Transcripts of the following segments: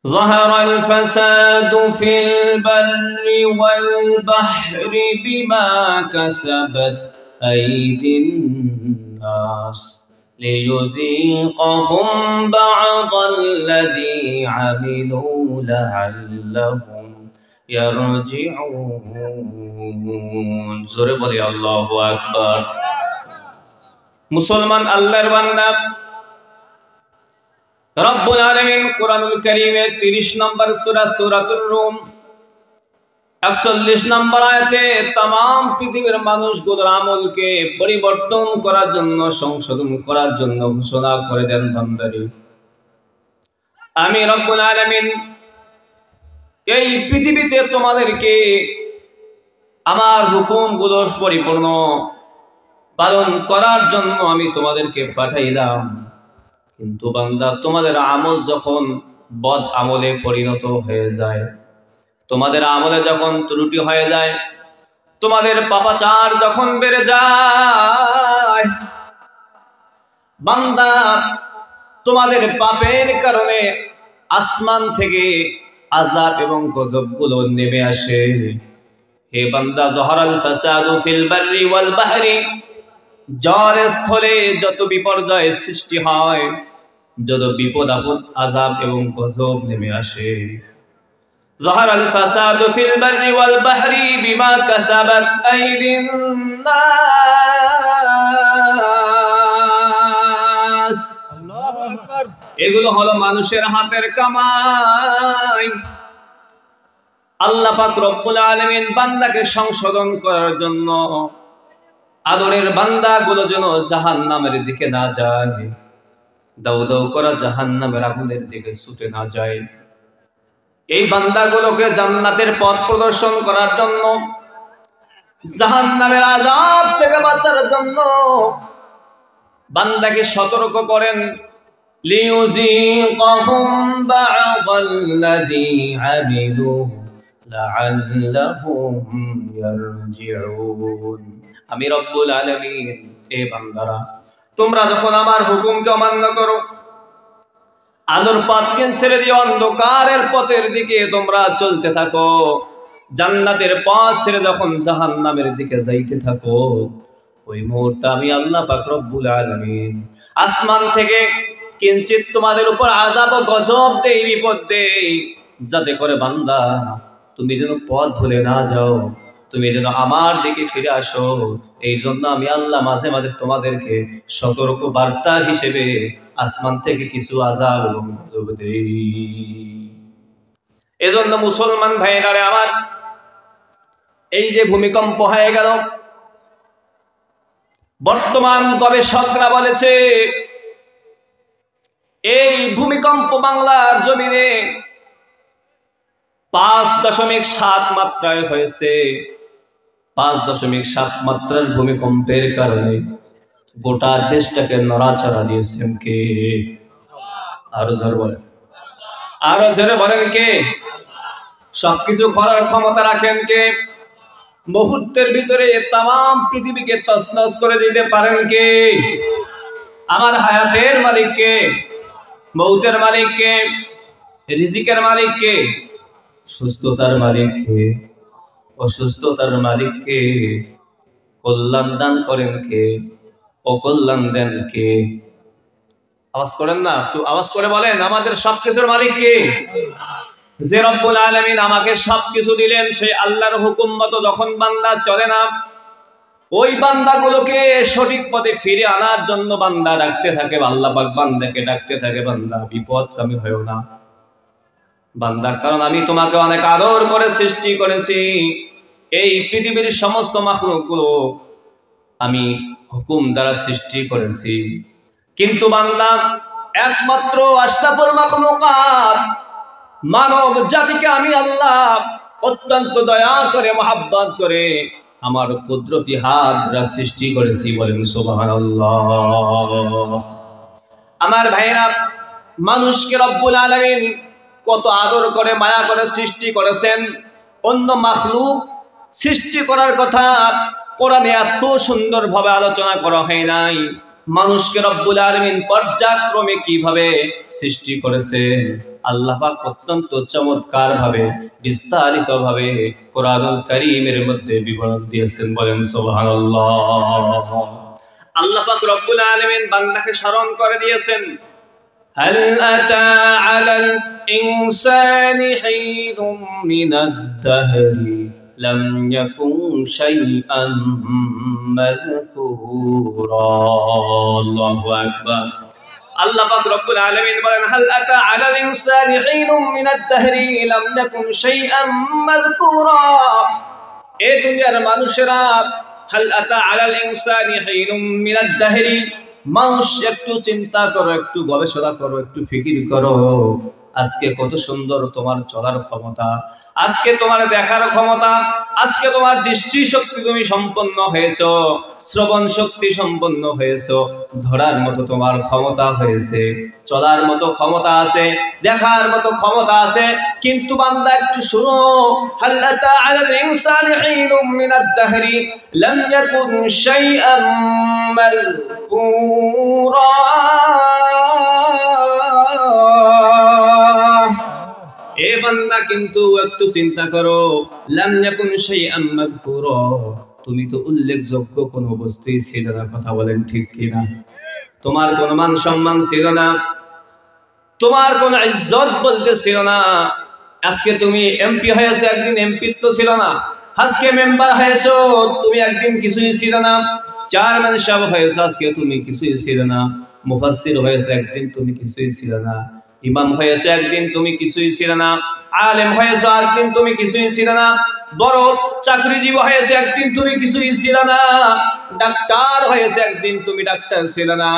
ظهر الفساد في البر والبحر بما كسبت أيدي الناس ليذيقهم بعض الذي عملوا لعلهم يرجعون জোরে বলি আল্লাহু আকবার। মুসলমান আল্লাহর বান্দা, রব্বুল আলামিন কোরআনুল কারীমের 30 নম্বর সূরা সূরাতুর রুম 41 নম্বর আয়াতে तमाम পৃথিবীর মানুষগুলোর আমলকে পরিবর্তন করার জন্য, সংশোধন করার জন্য ঘোষণা করে দেন, বান্দারে আমি রব্বুল আলামিন এই পৃথিবীতে তোমাদেরকে আমার হুকুমগুলো পরিপূর্ণ পালন করার জন্য আমি তোমাদেরকে পাঠাইলাম। কিন্তু বান্দা, তোমাদের আমল যখন বদ আমলে পরিণত হয়ে যায়, তোমাদের আমলে যখন ত্রুটি হয়ে যায়, তোমাদের পাপাচার যখন বেড়ে যায়, বান্দা তোমাদের পাপের কারণে আসমান থেকে আযাব এবং গজবগুলো নেমে আসে। হে বান্দা, যহরাল ফাসাদু ফিল বাররি ওয়াল বাহরি, জলের স্থলে যত বিপর্যয় সৃষ্টি হয়, যত বিপদ আপদ, আযাব এবং গজব নেমে আসে। যহরাল ফাসাদু ফিল বাররি ওয়াল বাহরি বিমা কাসাবাত আইদিন নাস। আল্লাহু আকবার। এগুলো হলো মানুষের হাতের কামাই। আল্লাহ পাক রব্বুল আলামিন বান্দাকে সংশোধন করার জন্য, আদরের বান্দাগুলো যেন জাহান্নামের দিকে না যায়, দাউ দাউ করা জাহান্নামের আগুনের দিকে ছুটে না যায়, এই বান্দাগুলোকে জান্নাতের পথ প্রদর্শন করার জন্য, জাহান্নামের আযাব থেকে বাঁচার জন্য বান্দাকে সতর্ক করেন। লিয়ুযীকাহুম বা'দাল্লাযী আমিলু লাআল্লাহুম ইয়ারজিউন। আমি রব্বুল আলামিন, এ বান্দারা, তোমরা যখন আমার হুকুমকে অমান্য করো, আলোর পথকে ছেড়ে দিয়ে অন্ধকারের পথের দিকে তোমরা চলতে থাকো, জান্নাতের পথ ছেড়ে যখন জাহান্নামের দিকে যাইতে থাকো, ওই মুহূর্তে আমি আল্লাহ পাক রব্বুল আলামিন আসমান থেকে কিঞ্চিত তোমাদের উপর আযাব ও গজব দেই, বিপদ দেই, যাতে করে বান্দা তুমি যেন পথ ভুলে না যাও, তুমি যেন আমার দিকে ফিরে আসো। এই জন্য আমি আল্লাহ মাঝে মাঝে তোমাদেরকে সতর্ক বার্তা হিসেবে আসমান থেকে কিছু আযাব এবং গজব দেই। এজন্য মুসলমান ভাইরা আমার, এই যে ভূমিকম্প হয়ে গেল, বর্তমান গবেষকরা বলেছে এই ভূমিকম্প বাংলার জমিনে 5.7 মাত্রায় হয়েছে। 5.7 মাত্রার ভূমিকম্পের কারণে গোটা দেশটাকে নড়াচড়া দিয়েছেন কে? আরো জোরে বলেন, আরো জোরে বলেন কে? সবকিছু করার ক্ষমতা রাখেন কে? মুহূর্তের ভিতরে তাম পৃথিবীকে তছনছ করে দিতে পারেন কে? আমার হায়াতের মালিক কে? মৌতের মালিক কে? রিজিকের মালিক কে? সুস্থতার মালিক কে? অসুস্থতার মালিক কে? কল্যাণ দান করেন কে? অকল্যাণ দেন কে? আওয়াজ করেন না, একটু আওয়াজ করে বলেন, আমাদের সবকিছুর মালিক কে? যে রব্বুল আলামিন আমাকে সবকিছু দিলেন, সেই আল্লাহর হুকুম মতো যখন বান্দা চলে না, ওই বান্দাগুলোকে সঠিক পথে ফিরে আনার জন্য বান্দা ডাকতে থাকে, আল্লাহ পাক বান্দাকে ডাকতে থাকে, বান্দা বিপদগামী হয়ো না বান্দা, কারণ আমি তোমাকে অনেক আদর করে সৃষ্টি করেছি। এই পৃথিবীর সমস্ত মাখলুকগুলো আমি হুকুম দ্বারা সৃষ্টি করেছি, কিন্তু বান্দা একমাত্র আশরাফুল মাখলুকাত মানব জাতিকে আমি আল্লাহ অত্যন্ত দয়া করে, মহাব্বত করে আমার কুদরতি হাত দ্বারা সৃষ্টি করেছি। বলেন সুবহানাল্লাহ। আমার ভাইরা, মানুষকে রব্বুল আলামিন কত আদর করে, মায়া করে সৃষ্টি করেছেন। অন্য মাখলুক সৃষ্টি করার কথা কোরআনে এত সুন্দরভাবে আলোচনা করা হয় নাই। মানুষকে রব্বুল আলামিন পর্যায়ক্রমে কিভাবে সৃষ্টি করেছে আল্লাহ পাক অত্যন্ত চমৎকার ভাবে বিস্তারিত ভাবে কোরআনুল কারীমের মধ্যে বিবরণ দিয়েছেন। বলেন সুবহানাল্লাহ। আল্লাহ পাক রব্বুল আলামিন বান্দাকে স্মরণ করে দিয়েছেন, হাল আতা আলাল ইনসানি হিনুম মিনাদ দাহরি লাম ইয়াকুন শাইআন মাযকুরা। আল্লাহু আকবার। আল্লাহ পাক রব্বুল আলামিন বলেন, হাল আতা আলাল ইনসানি হিনুম মিনাদ দাহরি লাম ইয়াকুন শাইআন মাযকুরা। এই দুনিয়ার মানুষেরা, হাল আতা আলাল ইনসানি হিনুম মিনাদ দাহরি, মানুষ একটু চিন্তা করো, একটু গবেষণা করো, একটু ফিকির করো। আজকে কত সুন্দর তোমার চলার ক্ষমতা, আজকে তোমার দেখার ক্ষমতা, আজকে তোমার দৃষ্টি শক্তি তুমি সম্পন্ন হয়েছো, শ্রবণ শক্তি সম্পন্ন হয়েছো, ধরার মতো তোমার ক্ষমতা হয়েছে, চলার মতো ক্ষমতা আছে, দেখার মতো ক্ষমতা আছে। কিন্তু বান্দা একটু শুনো, হাল আতা আলাল ইনসানি হিনুম মিনাদ দাহরি লাম ইয়াকুন শাইআন মাযকুরা। এ বান্দা কিন্তু একটু চিন্তা করো, লাম ইয়াকুন শাইআন মাযকুরা, তুমি তো উল্লেখযোগ্য কোনো বস্তুই ছিল না। কথা বলেন ঠিক কিনা? তোমার কোনো মান সম্মান ছিল না, তোমার কোনো ইজ্জত বলতে ছিল না। আজকে তুমি এমপি হয়েছো, একদিন এমপিত্ব ছিল না। আজকে মেম্বার হয়েছো, তুমি একদিন কিছুই ছিল না। চেয়ারম্যান সাহেব হয়েছো, আজকে তুমি কিছুই ছিল না। মুফাসসির হয়েছো, একদিন তুমি কিছুই ছিল না। ইমাম হয়েছে, একদিন তুমি কিছুই ছিল না। আলেম হয়েছে, একদিন তুমি কিছুই ছিল না। বড় চাকরিজীবী হয়েছে, একদিন তুমি কিছুই ছিল না। ডাক্তার হয়েছে, একদিন তুমি ডাক্তার ছিল না।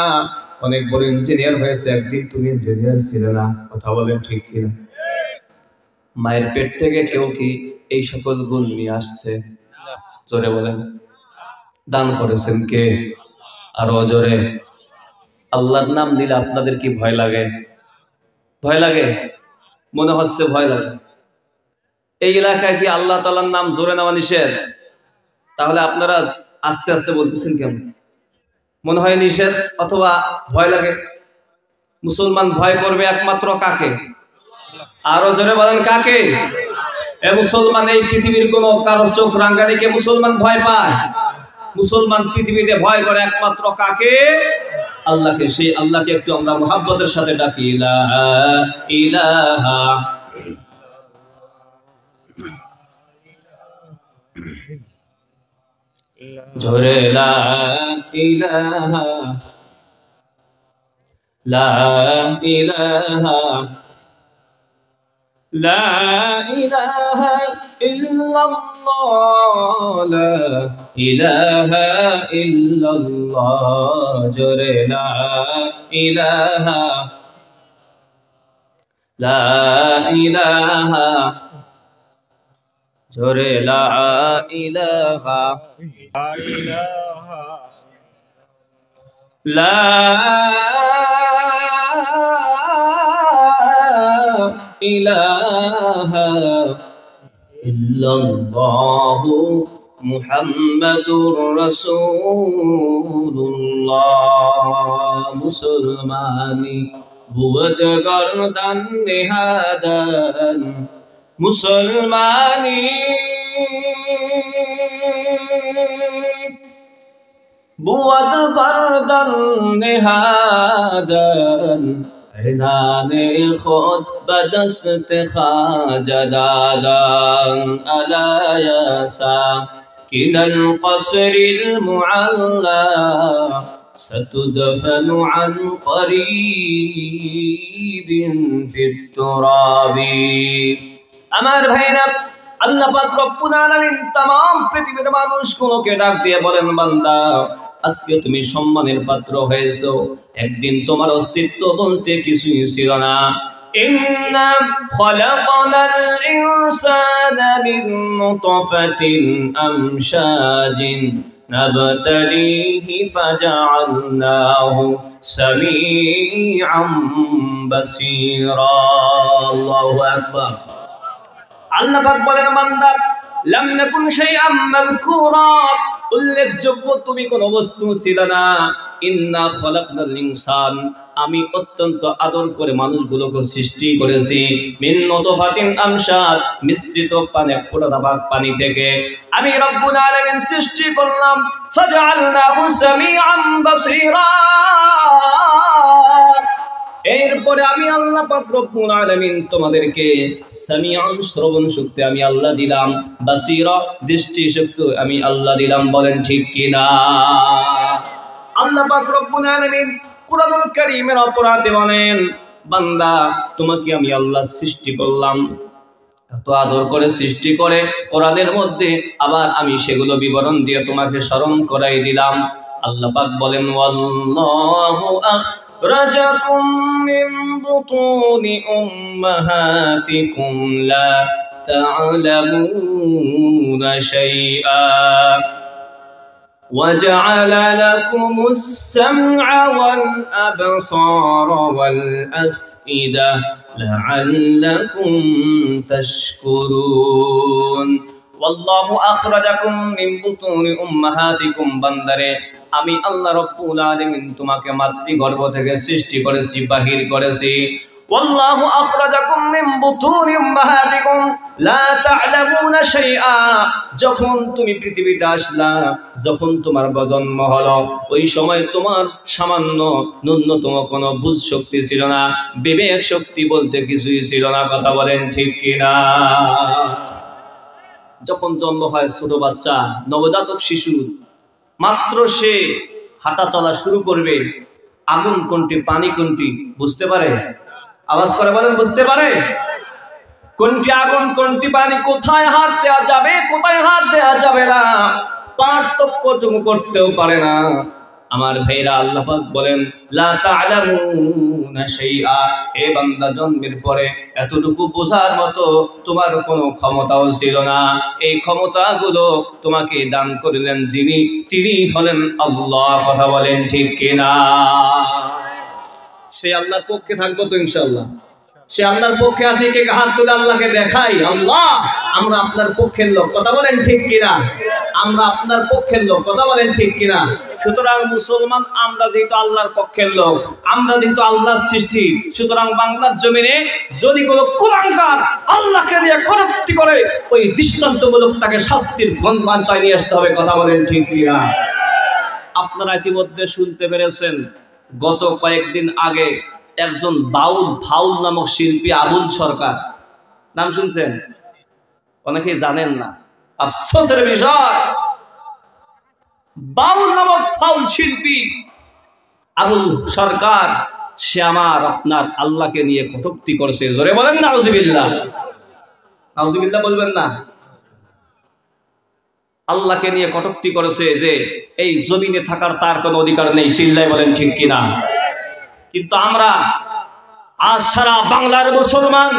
অনেক বড় ইঞ্জিনিয়ার হয়েছে, একদিন তুমি ইঞ্জিনিয়ার ছিল না। কথা বলেন ঠিক কিনা? মায়ের পেট থেকে কেউ কি এই সকল গুণ নিয়ে আসছে? জোরে বলেন। দান করেছেন কে? আরো জোরে। আল্লাহর নাম নিলে আপনাদের কি ভয় লাগে? ভয় লাগে? মনে হচ্ছে ভয় লাগে। এই এলাকায় কি আল্লাহ তাআলার নাম জোরে নেওয়া নিষেধ? তাহলে আপনারা আস্তে আস্তে বলতেছেন কেন? মনে হয় নিষেধ অথবা ভয় লাগে। মুসলমান ভয় করবে একমাত্র কাকে? আরো জোরে বলেন, কাকে? এ মুসলমান, এই পৃথিবীর কোন কারো চোখ রাঙ্গানিকে মুসলমান ভয় পায়? মুসলমান পৃথিবীতে ভয় করে একমাত্র কাকে? আল্লাহকে। সেই আল্লাহকে একটু আমরা মুহাব্বতের সাথে ডাকি, লা ইলাহা জোরে, লা ইলাহা, লা ইলাহা, লা ইলাহা ইল্লাল্লাহ, লা ইলাহা ইল্লাল্লাহ। জোরে, লা ইলাহা, লা ইলাহা, জোরে, লা ইলাহা, লা ইলাহা ইল্লাল্লাহু মুহাম্মাদুর রাসূলুল্লাহ। মুসলমানি বুয়দ গর্দান নেহাদান, মুসলমানি বুয়দ গর্দান নেহাদান, ইনানে খুদ বদস্ত খাজা দাদান, আলা ইয়াসা কিনাল কসরিল মুআল্লা ستدفن عن قريب في التراب। আমার ভাইরা, আল্লাহ পাক রব্বুল আলামিন तमाम পৃথিবীর মানুষগুলোকে ডাক দিয়ে বলেন, বান্দা আজকে তুমি সম্মানের পাত্র হয়েছো, একদিন তোমার অস্তিত্ব বলতে কিছুই ছিল না। ইন্না খলাকনাল ইনসানা মিন নুতফাতিন আমশাজিন নাবতালিহি ফাজআলনাহু সামিআম বাসীরা। আল্লাহু আকবার। আল্লাহ পাক বলেন, বান্দা লাম নাকুন শাইআম মাযকুরা, উল্লেখযোগ্য তুমি কোন বস্তু ছিল না। ইন্না খলাকনাল ইনসান, আমি অত্যন্ত আদর করে মানুষগুলোকে সৃষ্টি করেছি মিন নুতফাতিন আমশাদ মিশ্রিত পানি থেকে আমি রব্বুল আলামিন সৃষ্টি করলাম ফাজআলনাহু সামিআন বাসীরা এরপরে আমি আল্লাহ পাক রব্বুল আলামিন তোমাদেরকে সামিআন শ্রবণ শক্তি আমি আল্লাহ দিলাম বাসীরা দৃষ্টি শক্তি আমি আল্লাহ দিলাম বলেন ঠিক কি না আল্লাহ পাক রব্বুল আলামিন কুরআনুল কারীমের অপরাধে বলেন বান্দা তোমাকে আমি আল্লাহ সৃষ্টি করলাম এত আদর করে সৃষ্টি করে কোরআনের মধ্যে আবার আমি সেগুলো বিবরণ দিয়ে তোমাকে স্মরণ করাই দিলাম আল্লাহ পাক বলেন ওয়াল্লাহু আখরাজাকুম মিন বুতুনি উম্মাহাতিকুম লা তা'লামুনা শাইআ وجعل لكم السمع والأبصار والأفئدة لعلكم تشكرون والله أخرجكم من بطون أمهاتكم بندره আমি আল্লাহ রব্বুল আলামিন তোমাকে মাতৃগর্ভ থেকে সৃষ্টি করেছি বাহির করেছি والله أخرجكم من بطون أمهاتكم لا تعلمون شيئا যখন তুমি পৃথিবীতে আসলা যখন তোমার জন্ম হলো ওই সময় তোমার সামান্য ন্যূনতম কোনো বুঝ শক্তি ছিল না বিবেক শক্তি বলতে কিছুই ছিল না কথা বলেন ঠিক কি না যখন জন্ম হয় ছোট বাচ্চা নবজাতক শিশু মাত্র সে হাঁটা চলা শুরু করবে আগুন কোনটি পানি কোনটি বুঝতে পারে আওয়াজ করে বলেন বুঝতে পারে কোনটি আগুন কোনটি পানি কোথায় হাত দেওয়া যাবে কোথায় হাত দেওয়া যাবে না পার্থক্যটুকু করতেও পারে না আমার ভাইরা আল্লাহ পাক বলেন লা তা'লামুনা শাইআ এ বান্দা জন্মের পরে এতটুকু বোঝার মতো তোমার কোনো ক্ষমতাও ছিল না এই ক্ষমতাগুলো তোমাকে দান করলেন যিনি তিনি হলেন আল্লাহ কথা বলেন ঠিক কিনা সেই আল্লাহর পক্ষে থাকবো তো ইনশাআল্লাহ সে আল্লাহর পক্ষে আছে কে হাত তুলে আল্লাহকে দেখাই আল্লাহ আমরা আপনার পক্ষের লোক কথা বলেন ঠিক কিনা আমরা আপনার পক্ষের লোক কথা বলেন ঠিক কিনা সুতরাং মুসলমান আমরা যেহেতু আল্লাহর পক্ষের লোক আমরা যেহেতু আল্লাহর সৃষ্টি সুতরাং বাংলার জমিনে যদি কোনো কুলাঙ্গার আল্লাহকে নিয়ে কটূক্তি করে ওই দৃষ্টান্তমূলক তাকে শাস্তির গণমান্তায় নিয়ে আসতে হবে কথা বলেন ঠিক কিনা আপনারা ইতিমধ্যে শুনতে পেরেছেন গত কয়েকদিন আগে একজন ফাউল নামক শিল্পী আবুল সরকার নাম শুনছেন অনেকেই জানেন না আফসোসের বিষয় বাউল নামক ফাউল শিল্পী আবুল সরকার সে আমার আপনার আল্লাহকে নিয়ে কটূক্তি করেছে জোরে বলেন না নাউজুবিল্লাহ নাউজুবিল্লাহ বলবেন না আল্লাহকে নিয়ে কটূক্তি করেছে যে এই জমিনে থাকার তার কোনো অধিকার নেই চিল্লায় বলেন ঠিক কিনা কিন্তু আমরা আজ সারা বাংলার মুসলমান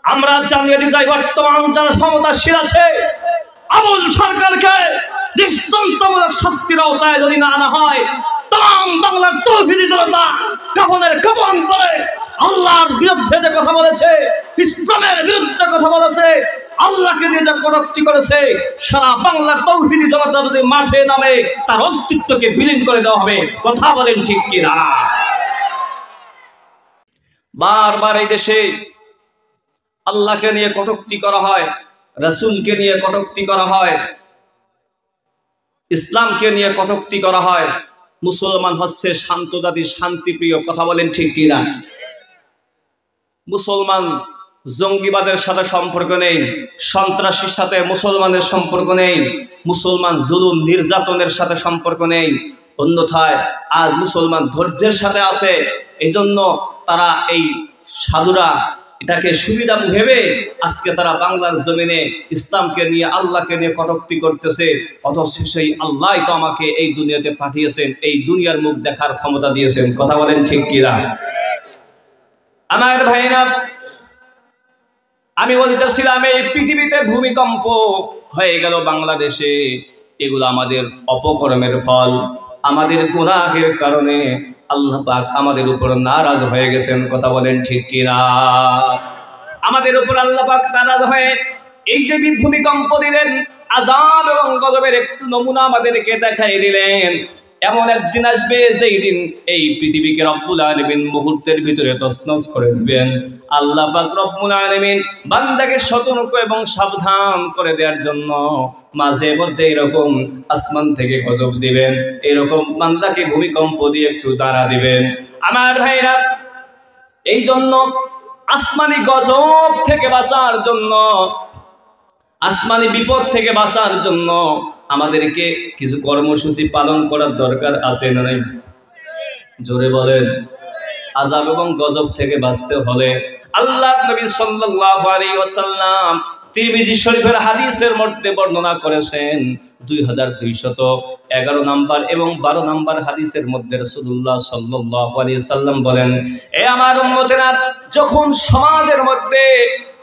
আমরা জানিয়ে দিতে চাই বর্তমান যারা ক্ষমতাশীল আছে আবুল সরকারকে দৃষ্টান্তমূলক শাস্তির আওতায় যদি না আনা হয় তাম বাংলার তৌহিদি জনতা কাফনের কাফন পরে আল্লাহর বিরুদ্ধে যে কথা বলেছে ইসলামের বিরুদ্ধে কথা বলেছে আল্লাহকে নিয়ে যে কটূক্তি করেছে সারা বাংলার তৌহিদি জনতা যদি মাঠে নামে তার অস্তিত্বকে বিলীন করে দেওয়া হবে কথা বলেন ঠিক কিনা বারবার এই দেশে আল্লাহকে নিয়ে কটূক্তি করা হয় রাসূলকে নিয়ে কটূক্তি করা হয় ইসলামকে নিয়ে কটূক্তি করা হয় মুসলমান হচ্ছে শান্ত জাতি শান্তিপ্রিয় কথা বলেন ঠিক কিনা মুসলমান জঙ্গিবাদের সাথে সম্পর্ক নেই সন্ত্রাসীর সাথে মুসলমানের সম্পর্ক নেই মুসলমান জুলুম নির্যাতনের সাথে সম্পর্ক নেই অন্যথায় আজ মুসলমান ধৈর্যের সাথে আছে এইজন্য তারা এই সাধুরা এটাকে সুবিধা ভেবে আজকে তারা বাংলার জমিনে ইসলামকে নিয়ে আল্লাহকে নিয়ে কটূক্তি করতেছে অথচ সেই আল্লাহই তো আমাকে এই দুনিয়াতে পাঠিয়েছেন এই দুনিয়ার মুখ দেখার ক্ষমতা দিয়েছেন কথা বলেন ঠিক কিনা আমার ভাইরা আমি বলতেছিলাম এই পৃথিবীতে ভূমিকম্প হয়ে গেল বাংলাদেশে এগুলো আমাদের অপকর্মের ফল আমাদের গুনাহের কারণে আল্লাহ পাক আমাদের উপর নারাজ হয়ে গেছেন কথা বলেন ঠিক কিনা আমাদের উপর আল্লাহ পাক নারাজ হয়ে এই যে ভূমিকম্প দিলেন আযাব এবং গজবের একটু নমুনা আমাদেরকে দেখাই দিলেন এমন একদিন আসবে যেই দিন এই পৃথিবীকে রব্বুল আলামিন মুহূর্তের ভিতরে তছনছ করে দিবেন। আল্লাহ পাক রব্বুল আলামিন বান্দাকে সতর্ক এবং সাবধান করে দেওয়ার জন্য মাঝে মধ্যে এরকম আসমান থেকে গজব দিবেন, এরকম বান্দাকে ভূমিকম্প দিয়ে একটু দাঁড়া দিবেন। আমার ভাইরা, এই জন্য আসমানি গজব থেকে বাঁচার জন্য, আসমানি বিপদ থেকে বাঁচার জন্য আমাদেরকে কিছু কর্মসূচি পালন করার দরকার আছে না নাই? জোরে বলেন। আযাব এবং গজব থেকে বাঁচতে হলে আল্লাহর নবী সাল্লাল্লাহু আলাইহি ওয়াসাল্লাম তিরমিজি শরীফের হাদিসের মধ্যে বর্ণনা করেছেন 2211 নম্বর এবং 12 নম্বর হাদিসের মধ্যে রাসূলুল্লাহ সাল্লাল্লাহু আলাইহি সাল্লাম বলেন, এ আমার উম্মতেরা, যখন সমাজের মধ্যে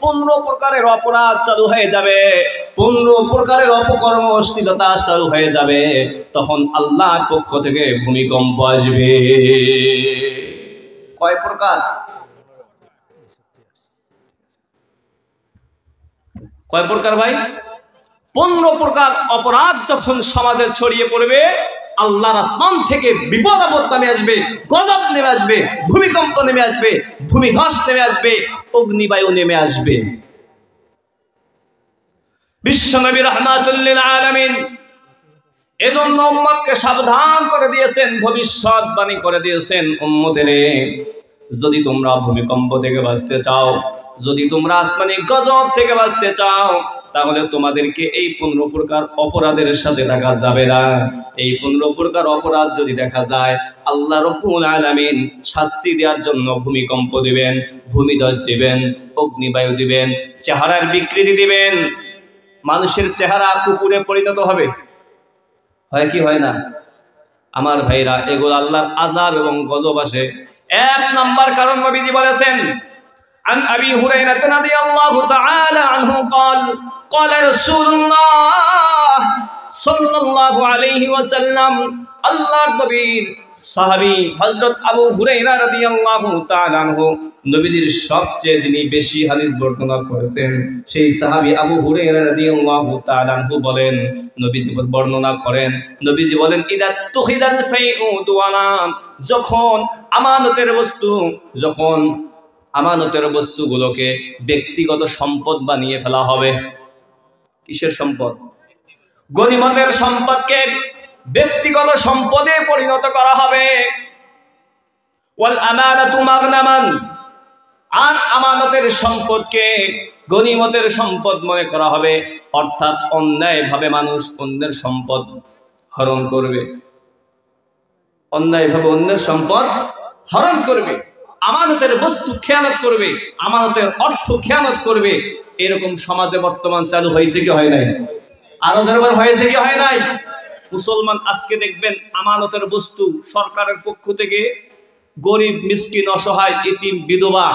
15 প্রকারের অপরাধ চালু হয়ে যাবে, 15 প্রকারের অপকর্ম অশ্লীলতা চালু হয়ে যাবে, তখন আল্লাহর পক্ষ থেকে ভূমিকম্প আসবে। কয় প্রকার? কয় প্রকার ভাই? 15 প্রকার অপরাধ যখন সমাজে ছড়িয়ে পড়বে, আল্লাহর আসমান থেকে বিপদ আপদ নেমে আসবে, গজব নেমে আসবে, ভূমিকম্প নেমে আসবে, ভূমিধস নেমে আসবে, অগ্নিবায়ু নেমে আসবে। বিশ্বনবী রাহমাতুল লিল আলামিন এজন্য উম্মতকে সাবধান করে দিয়েছেন, ভবিষ্যৎবাণী করে দিয়েছেন, উম্মতেরে যদি তোমরা ভূমিকম্প থেকে বাঁচতে চাও, যদি তোমরা আসমানি গজব থেকে বাঁচতে চাও, তাহলে তোমাদেরকে এই 15 প্রকার অপরাধের সাথে দেখা যাবে না। এই 15 প্রকার অপরাধ যদি দেখা যায়, আল্লাহ রাব্বুল আলামিন শাস্তি দেওয়ার জন্য ভূমিকম্প দিবেন, ভূমিধস দিবেন, অগ্নিবায়ু দিবেন, চেহারার বিকৃতি দিবেন। মানুষের চেহারা কুকুরে পরিণত হবে, হয় কি হয় না? আমার ভাইরা, এগুলো আল্লাহর আযাব এবং গজব আসে। এক নাম্বার কারণ নবীজি বলেছেন, عن أبي هريرة رضي الله تعالى عنه قال قال رسول الله صلى الله عليه وسلم, আল্লাহর নবীর সাহাবী হযরত আবু হুরায়রা রাদিয়াল্লাহু তাআলা আনহু, নবীজির সবচেয়ে যিনি বেশি হাদিস বর্ণনা করেছেন সেই সাহাবী আবু হুরায়রা রাদিয়াল্লাহু তাআলা আনহু বলেন, নবীজি বর্ণনা করেন, নবীজি বলেন, ইদা তুখিদাল ফাইউ দুওয়ালান, যখন আমানতের বস্তুগুলোকে ব্যক্তিগত সম্পদ বানিয়ে ফেলা হবে। কিসের সম্পদ? গনিমতের সম্পদকে ব্যক্তিগত সম্পদে পরিণত করা হবে। ওয়াল আমানাতু মাগনামান, আর আমানতের সম্পদকে গনিমতের সম্পদ মনে করা হবে, অর্থাৎ অন্যায়ভাবে মানুষ অন্যের সম্পদ হরণ করবে, অন্যায়ভাবে অন্যের সম্পদ হরণ করবে, আমানতের বস্তু খেয়ানত করবে, আমানতের অর্থ খেয়ানত করবে। এরকম সমাজে বর্তমান চালু হয়েছে কি হয় নাই? আরো জোরবার হয়েছে কি হয় নাই? মুসলমান আজকে দেখবেন আমানতের বস্তু সরকারের পক্ষ থেকে গরিব, মিসকিন, অসহায়, ইতিম, বিধবা,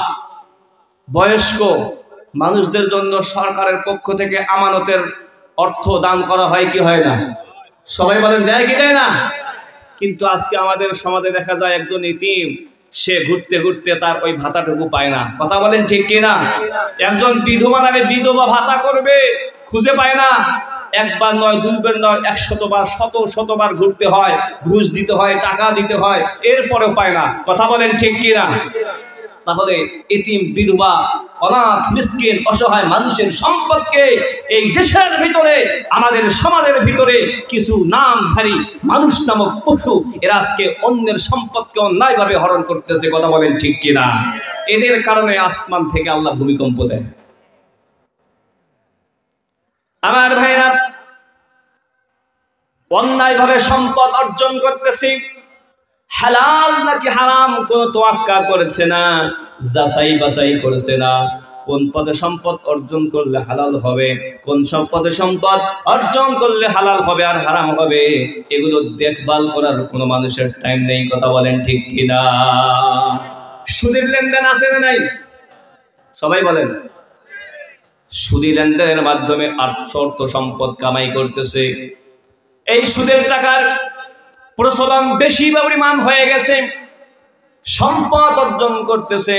বয়স্ক মানুষদের জন্য সরকারের পক্ষ থেকে আমানতের অর্থ দান করা হয় কি হয় না? সবাই বলেন দেয় কি দেয় না? কিন্তু আজকে আমাদের সমাজে দেখা যায় একজন ইতিম, সে ঘুরতে ঘুরতে তার ওই ভাতাটুকু পায় না। কথা বলেন ঠিক কিনা? একজন বিধবা নারী বিধবা ভাতা করবে, খুঁজে পায় না। একবার নয়, দুইবার নয়, 100 বার, শতবার ঘুরতে হয়, ঘুষ দিতে হয়, টাকা দিতে হয়, এরপরেও পায় না। কথা বলেন ঠিক কিনা? তাহলে এতিম, বিধবা, অনাথ, মিসকিন, অসহায় মানুষের সম্পদকে এই দেশের ভিতরে, আমাদের সমাজের ভিতরে কিছু নামধারী মানুষ নামক পশু এরা আজকে অন্যের সম্পদকে অন্যায়ভাবে হরণ করতেছে। কথা বলেন ঠিক কিনা? এদের কারণে আসমান থেকে আল্লাহ ভূমিকম্প দেয়। আমার ভাইরা, অন্যায়ভাবে সম্পদ অর্জন করতেছি, হালাল নাকি হারাম কোন তোয়াক্কা করেছে না, যাচাই বাছাই করেছে না। কোন পদে সম্পদ অর্জন করলে হালাল হবে, কোন পদে সম্পদ অর্জন করলে হালাল হবে আর হারাম হবে, এগুলো দেখভাল করার কোনো মানুষের টাইম নেই। কথা বলেন ঠিক কিনা? সুদের লেনদেন আছে না নাই? সবাই বলেন। সুদী লেনদেনের মাধ্যমে অর্থ সম্পদ কামাই করতেছে। এই সুদের টাকার প্রচলন বেশি পরিমাণ হয়ে গেছে। সম্পদ অর্জন করতেছে।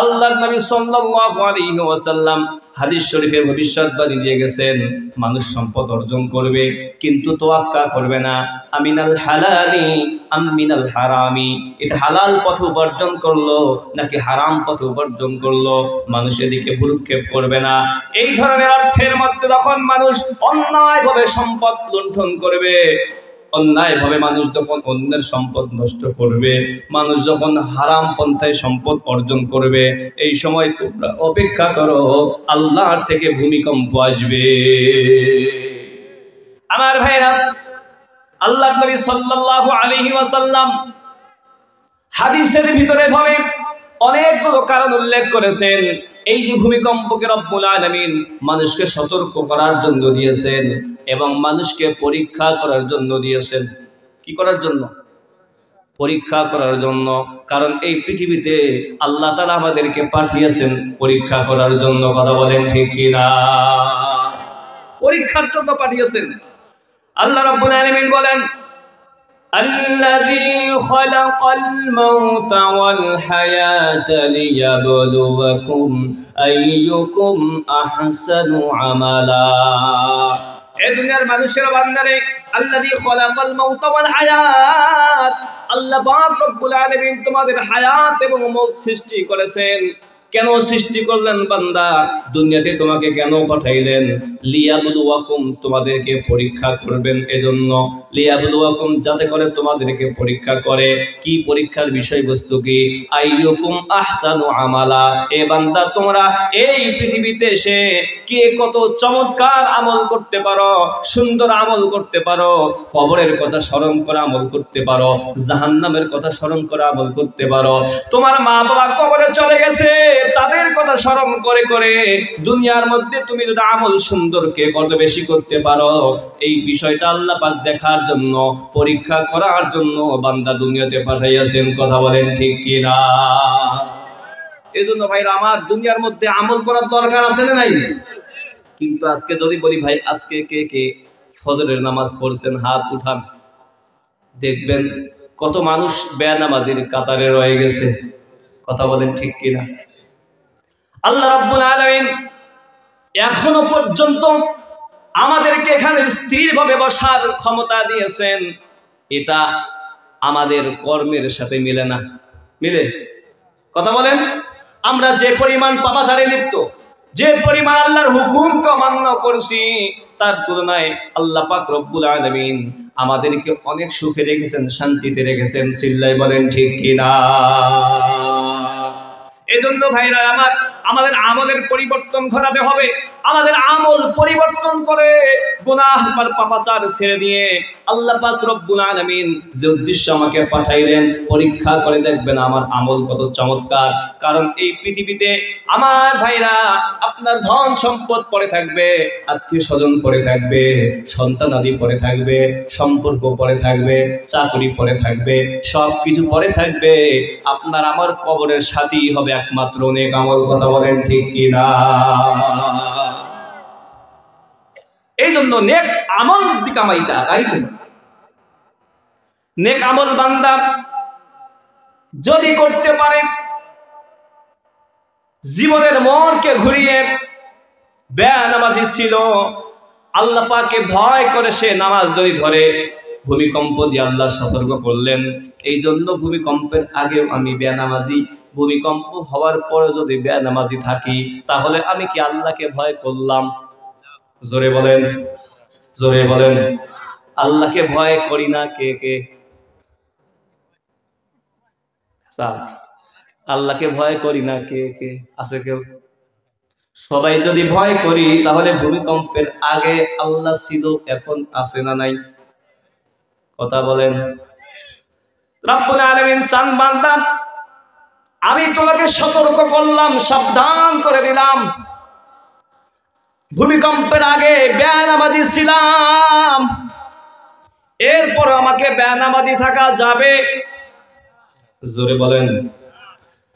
আল্লাহর নবী সাল্লাল্লাহু আলাইহি ওয়াসাল্লাম হাদিস শরীফে ভবিষ্যৎবাণী দিয়ে গেছেন, মানুষ সম্পদ অর্জন করবে কিন্তু তোয়াক্কা করবে না, আমিনাল হালালি আমিনাল হারামি, এটা হালাল পথে উপার্জন করলো নাকি হারাম পথে উপার্জন করলো, মানুষ এদিকে ভ্রুক্ষেপ করবে না। এই ধরনের অর্থের মধ্যে যখন মানুষ অন্যায়ভাবে সম্পদ লুণ্ঠন করবে, অন্যায়ভাবে মানুষ যখন অন্যের সম্পদ নষ্ট করবে, মানুষ যখন হারাম পন্থায় সম্পদ অর্জন করবে, এই সময় তোমরা অপেক্ষা করো, আল্লাহর থেকে ভূমিকম্প আসবে। আমার ভাইরা, আল্লাহর নবী সাল্লাল্লাহু আলাইহি ওয়াসাল্লাম হাদিসের ভিতরে ভাবে অনেকগুলো কারণ উল্লেখ করেছেন। এই যে ভূমিকম্পকে রব্বুল আলামিন মানুষকে সতর্ক করার জন্য দিয়েছেন এবং মানুষকে পরীক্ষা করার জন্য দিয়েছেন। কি করার জন্য? পরীক্ষা করার জন্য। কারণ এই পৃথিবীতে আল্লাহ তাআলা আমাদেরকে পাঠিয়েছেন পরীক্ষা করার জন্য। কথা বলেন ঠিক কিনা? পরীক্ষার জন্য পাঠিয়েছেন। আল্লাহ রাব্বুল আলামিন বলেন, الذي خلق الموت والحياة ليبلوكم أيكم أحسن عملا। এই দুনিয়ার মানুষের বান্দারে, আল্লাযী খলাকাল মাউতা ওয়াল হায়াত, আল্লাহ পাক রব্বুল আলামিন তোমাদের হায়াত এবং মওত সৃষ্টি করেছেন। কেন সৃষ্টি করলেন বান্দা? দুনিয়াতে তোমাকে কেন পাঠাইলেন? লিয়াবলুয়াকুম, তোমাদেরকে পরীক্ষা করবেন এজন্য। লিয়াবলুয়াকুম, যাতে করে তোমাদেরকে পরীক্ষা করে। কি পরীক্ষার বিষয়বস্তু কি? আইয়ুকুম আহসানু আমালা। এ বান্দা, তোমরা এই পৃথিবীতে এসে কে কত চমৎকার আমল করতে পারো, সুন্দর আমল করতে পারো, কবরের কথা স্মরণ করে আমল করতে পারো, জাহান্নামের কথা স্মরণ করে আমল করতে পারো। তোমার মা বাবা কবরে চলে গেছে, তাদের কথা স্মরণ করে করে দুনিয়ার মধ্যে তুমি যদি আমল সুন্দরকে কত বেশি করতে পারো, এই বিষয়টা আল্লাহ পাক দেখার জন্য, পরীক্ষা করার জন্য বান্দা দুনিয়াতে পাঠাইয়াছেন। কথা বলেন ঠিক কিনা? এজন্য ভাইরা আমার, দুনিয়ার মধ্যে আমল করার দরকার আছে না নাই? কিন্তু আজকে যদি বলি ভাই, আজকে কে কে ফজরের নামাজ পড়ছেন? হাত উঠান। দেখবেন কত মানুষ বেনামাজির কাতারে রয়ে গেছে। কথা বলেন ঠিক কিনা? আল্লাহ রাব্বুল আলামিন এখনো পর্যন্ত আমাদেরকে এখানে স্থিরভাবে বসার ক্ষমতা দিয়েছেন। এটা আমাদের কর্মের সাথে মিলে না। মিলে? কথা বলেন। আমরা যে পরিমাণ পাপাচারে লিপ্ত, যে পরিমাণ আল্লাহর হুকুমকে অমান্য করছি, তার তুলনায় আল্লাহ পাক রব্বুল আলামিন আমাদেরকে অনেক সুখে রেখেছেন, শান্তিতে রেখেছেন। চিল্লাই বলেন ঠিক কিনা? এজন্য ভাইরা আমার, আমাদের আমলের পরিবর্তন ঘটাতে হবে। আমাদের আমল পরিবর্তন করে গুনাহ আর পাপাচার ছেড়ে দিয়ে আল্লাহ পাক রব্বুল আলামিন যে উদ্দেশ্য আমাকে পাঠাইলেন, পরীক্ষা করে দেখবেন আমার আমল কত চমৎকার। কারণ এই পৃথিবীতে আমার ভাইরা, আপনার ধন সম্পদ পড়ে থাকবে, আত্মীয় স্বজন পড়ে থাকবে, সন্তানাদি পড়ে থাকবে, সম্পর্ক পড়ে থাকবে, চাকরি পড়ে থাকবে, সব কিছু পড়ে থাকবে। আপনার আমার কবরের সাথী হবে একমাত্র নেক আমল। কথা বলেন ঠিক কিনা? এই জন্য নেক আমল কামাইতে আগাইতে, নেক আমল বান্দা যদি করতে পারে, জীবনের মোড়কে ঘুরিয়ে বেনামাজি ছিল, আল্লাহ পাকে ভয় করে সে নামাজ যদি ধরে, ভূমিকম্প দিয়ে আল্লাহ সতর্ক করলেন। এই জন্য ভূমিকম্পের আগেও আমি বেনামাজি, ভূমিকম্প হওয়ার পরে যদি বেনামাজি থাকি, তাহলে আমি কি আল্লাহকে ভয় করলাম? জোরে বলেন, জোরে বলেন। আল্লাহকে ভয় করি না কে কে? আল্লাহকে ভয় করি না কে কে? আছে কেউ? সবাই যদি ভয় করি, তাহলে ভূমিকম্পের আগে আল্লাহ ছিল, এখন আছে না নাই? কথা বলেন। রব্বুল আলামিন চান, বান্দা আমি তোমাকে সতর্ক করলাম, সাবধান করে দিলাম। ভূমিকম্পের আগে বেনামাজি ছিলাম, এরপর আমাকে বেনামাজি থাকা যাবে? জোরে বলেন।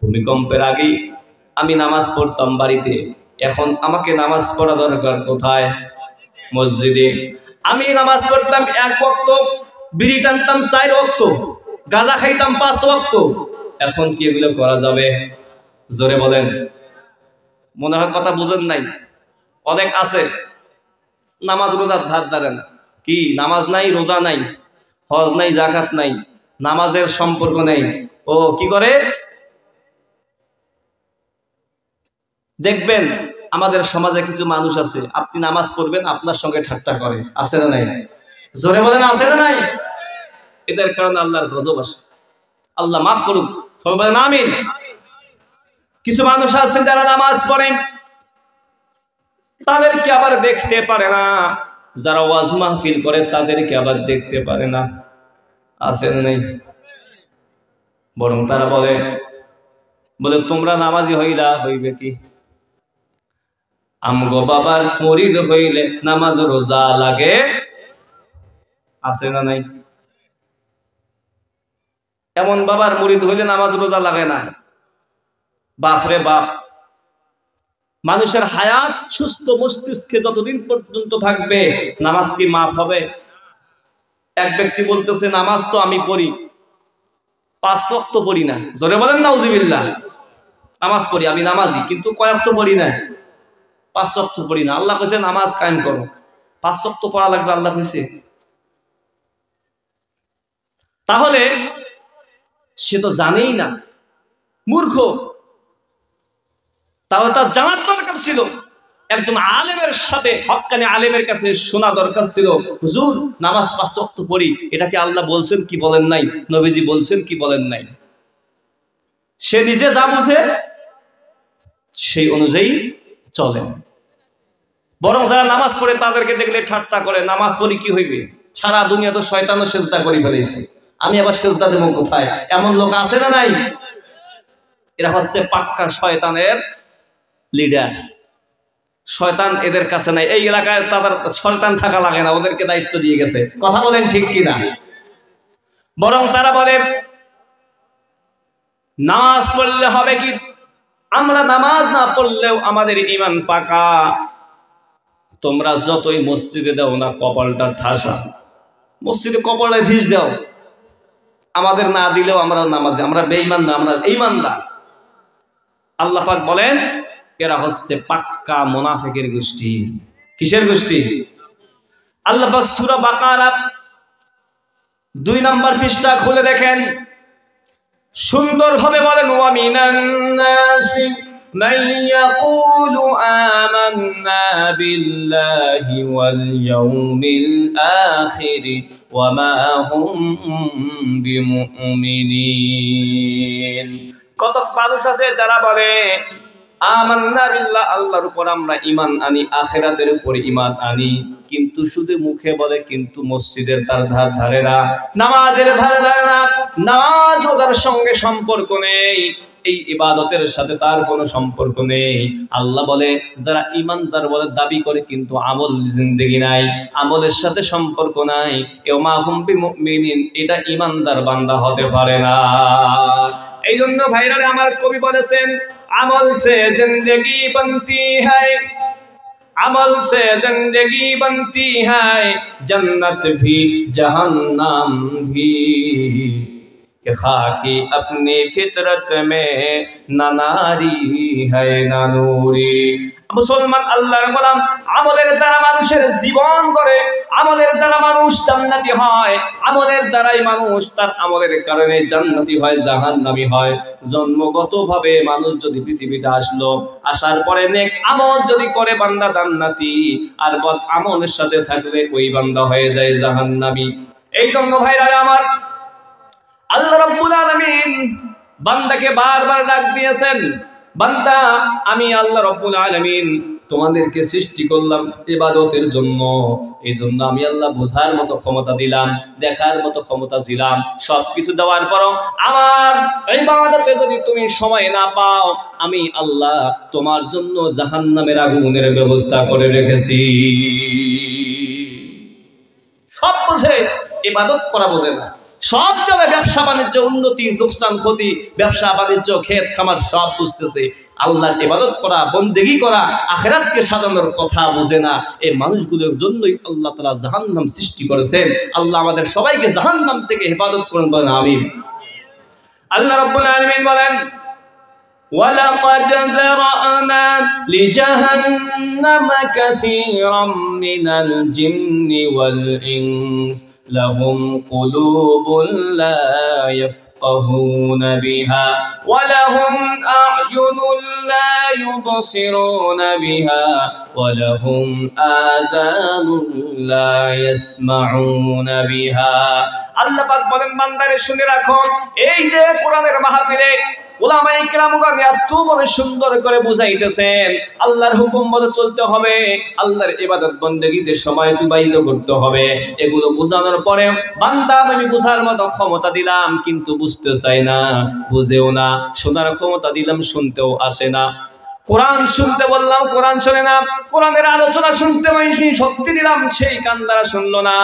ভূমিকম্পের আগে আমি নামাজ পড়তাম বাড়িতে, এখন আমাকে নামাজ পড়া দরকার কোথায়? মসজিদে। আমি নামাজ পড়তাম 1 ওয়াক্ত, বিড়ি টানতাম 4 ওয়াক্ত, গাঁজা খাইতাম 5 ওয়াক্ত, এখন কি এগুলো করা যাবে? জোরে বলেন। মনে হয় কথা বুঝেন নাই। অনেক আছে নামাজ রোজার ধার ধারে না। কি নামাজ নাই, রোজা নাই, হজ নাই, জাকাত নাই, নামাজের সম্পর্ক নেই। ও কি করে দেখবেন আমাদের সমাজে কিছু মানুষ আছে, আপনি নামাজ পড়বেন আপনার সঙ্গে ঠাট্টা করে, আছে না নাই? জোরে বলেন আছে না নাই? এদের কারণে আল্লাহর গজব আসে। আল্লাহ মাফ করুক, সবাই বলেন আমিন। কিছু মানুষ আছে যারা নামাজ পড়ে তাদেরকে আবার দেখতে পারে না, যারা ওয়াজ মাহফিল করে তাদেরকে আবার দেখতে পারে না, আছে না নাই? বরং তারা বলে তোমরা নামাজি হইলা, হইবে কি? আমগো বাবার মুরিদ হইলে নামাজ রোজা লাগে, আছে না নাই? এমন বাবার মুরিদ হইলে নামাজ রোজা লাগে না। বাপরে বাপ, মানুষের হায়াত সুস্থ মস্তিষ্কে যতদিন পর্যন্ত থাকবে নামাজ কি মাফ হবে? এক ব্যক্তি বলতেছে নামাজ তো আমি পড়ি, 5 ওয়াক্ত পড়ি না। জোরে বলেন নাউজুবিল্লাহ। নামাজ পড়ি, আমি নামাজি, কিন্তু কয় ওয়াক্ত পড়ি না? 5 ওয়াক্ত পড়ি না। আল্লাহ কইছে নামাজ কায়েম করো, 5 ওয়াক্ত পড়া লাগবে, আল্লাহ কইছে। তাহলে সে তো জানেই না, মূর্খ। তাহলে তার জানার দরকার ছিল, একজন আলেমের সাথে, হক্কানি আলেমের কাছে শোনা দরকার ছিল, হুজুর নামাজ 5 ওয়াক্ত পড়ি, এটা কি আল্লাহ বলছেন কি বলেন নাই, নবীজি বলছেন কি বলেন নাই? সে নিজে যা বুঝে সেই অনুযায়ী চলে। বরং যারা নামাজ পড়ে তাদেরকে দেখলে ঠাট্টা করে, নামাজ পড়ি কি হইবে, সারা দুনিয়া তো শয়তানও সেজদা করে ফেলেছে, আমি আবার সেজদা দেব কোথায়? এমন লোক আছে না নাই? এরা হচ্ছে পাক্কা শয়তানের লিডার। শয়তান এদের কাছে নাই, এই এলাকায় তাদের শয়তান থাকা লাগে না, ওদেরকে দায়িত্ব দিয়ে গেছে। কথা বলেন ঠিক কিনা? বরং তারা বলে নামাজ পড়লে হবে কি, আমরা নামাজ না পড়লেও আমাদের ঈমান পাকা। তোমরা যতই মসজিদে দাও না কপালটা ঠাসা, মসজিদে কপালে ধিস দাও, আমাদের না দিলেও আমরা নামাজে, আমরা বেঈমান না, আমরা ঈমানদার। আল্লাহ পাক বলেন এরা হচ্ছে পাক্কা মুনাফিকের গোষ্ঠী। কিসের গোষ্ঠী? আল্লাহ পাক সূরা বাকারা 2 নম্বর পৃষ্ঠা খুলে দেখেন, সুন্দরভাবে বলেন ওয়া মিনান নাসি মান ইয়াকুলু আমান্না বিল্লাহি ওয়াল ইয়াউমিল আখির ওয়া মা হুম বিমুমিনিন। কত মানুষ আছে যারা বলে আমান্না বিল্লাহ, আল্লাহর উপর আমরা ঈমান আনি, আখিরাতের উপর ঈমান আনি, কিন্তু শুধু মুখে বলে, কিন্তু মসজিদের তার ধার ধারে না, নামাজের ধারে ধারে না, নামাজ রোজার সঙ্গে সম্পর্ক নেই, এই ইবাদতের সাথে তার কোনো সম্পর্ক নেই। আল্লাহ বলে যারা ঈমানদার বলে দাবি করে কিন্তু আমল জিন্দেগি নাই, আমলের সাথে সম্পর্ক নাই, ওমা হুম বিমুমিনিন, এটা ঈমানদার বান্দা হতে পারে না। এই জন্য ভাইরা আমার কবি বলেছেন अमल से जिंदगी बनती है, अमल से जिंदगी बनती है, जन्नत भी जहन्नम भी, कि खाकी अपनी फितरत में न नारी है न नूरी। मुसलमान আল্লাহর গোলাম, আমলের দ্বারা মানুষের জীবন গড়ে, আমলের দ্বারা মানুষ জান্নাতি হয়, আমলের দ্বারাই মানুষ তার আমলের কারণে জান্নাতি হয়, জাহান্নামী হয়। জন্মগতভাবে মানুষ যদি পৃথিবীতে আসলো, আসার পরে নেক আমল যদি করে বান্দা জান্নাতি, আর বদ আমলের সাথে থাকলে ওই বান্দা হয়ে যায় জাহান্নামী। এই জন্য ভাইরা আমার, আল্লাহ রাব্বুল আলামিন বান্দাকে বারবার ডাক দিয়েছেন, বান্দা আমি আল্লাহ রাব্বুল আলামিন তোমাদেরকে সৃষ্টি করলাম ইবাদতের জন্য, এই জন্য আমি আল্লাহ বোঝার মতো ক্ষমতা দিলাম, দেখার মতো ক্ষমতা দিলাম, সবকিছু দেওয়ার পরও আমার ইবাদতে যদি তুমি সময় না পাও, আমি আল্লাহ তোমার জন্য জাহান্নামের আগুনের ব্যবস্থা করে রেখেছি। সব বোঝে, ইবাদত করা বোঝে না। সব জায়গায় ব্যবসা বাণিজ্য, উন্নতি লোকসান ক্ষতি, ব্যবসা বাণিজ্য ক্ষেত খামার সব বুঝতেছে, আল্লাহর ইবাদত করা, বন্দেগী করা, আখিরাতকে সাজানোর কথা বুঝে না। এই মানুষগুলোর জন্যই আল্লাহ তাআলা জাহান্নাম সৃষ্টি করেছেন। আল্লাহ আমাদের সবাইকে জাহান্নাম থেকে হেফাজত করেন, বলেন আমিন। আল্লাহ রাব্বুল আলামিন বলেন وَلَقَدْ ذَرَأْنَا لِجَهَنَّمَ كَثِيرًا مِنَ الْجِنِّ وَالْإِنسِ لَهُمْ قُلُوبٌ لَا يَفْقَهُونَ بِهَا وَلَهُمْ أَعْيُنٌ لَا يُبْصِرُونَ بِهَا وَلَهُمْ آذَانٌ لَا يَسْمَعُونَ بِهَا আল্লাহ পাক বলেন বান্দারে শুনে রাখো এই যে কোরআনের মাহফিলে উলামায়ে কিরামগণ এতভাবে সুন্দর করে বুঝাইতেছেন আল্লাহর হুকুম মতো চলতে হবে, আল্লাহর ইবাদত বন্দেগীতে সময় অতিবাহিত করতে হবে। এগুলো বোঝানোর পরে বান্দা আমি বুঝার মতো ক্ষমতা দিলাম কিন্তু বুঝতে চাই না, বুঝেও না। শোনার ক্ষমতা দিলাম শুনতেও আসে না। কোরআন শুনতে বললাম কোরআন শোনে না, কোরআনের আলোচনা শুনতে শক্তি দিলাম সেই কান দ্বারা শুনলো না।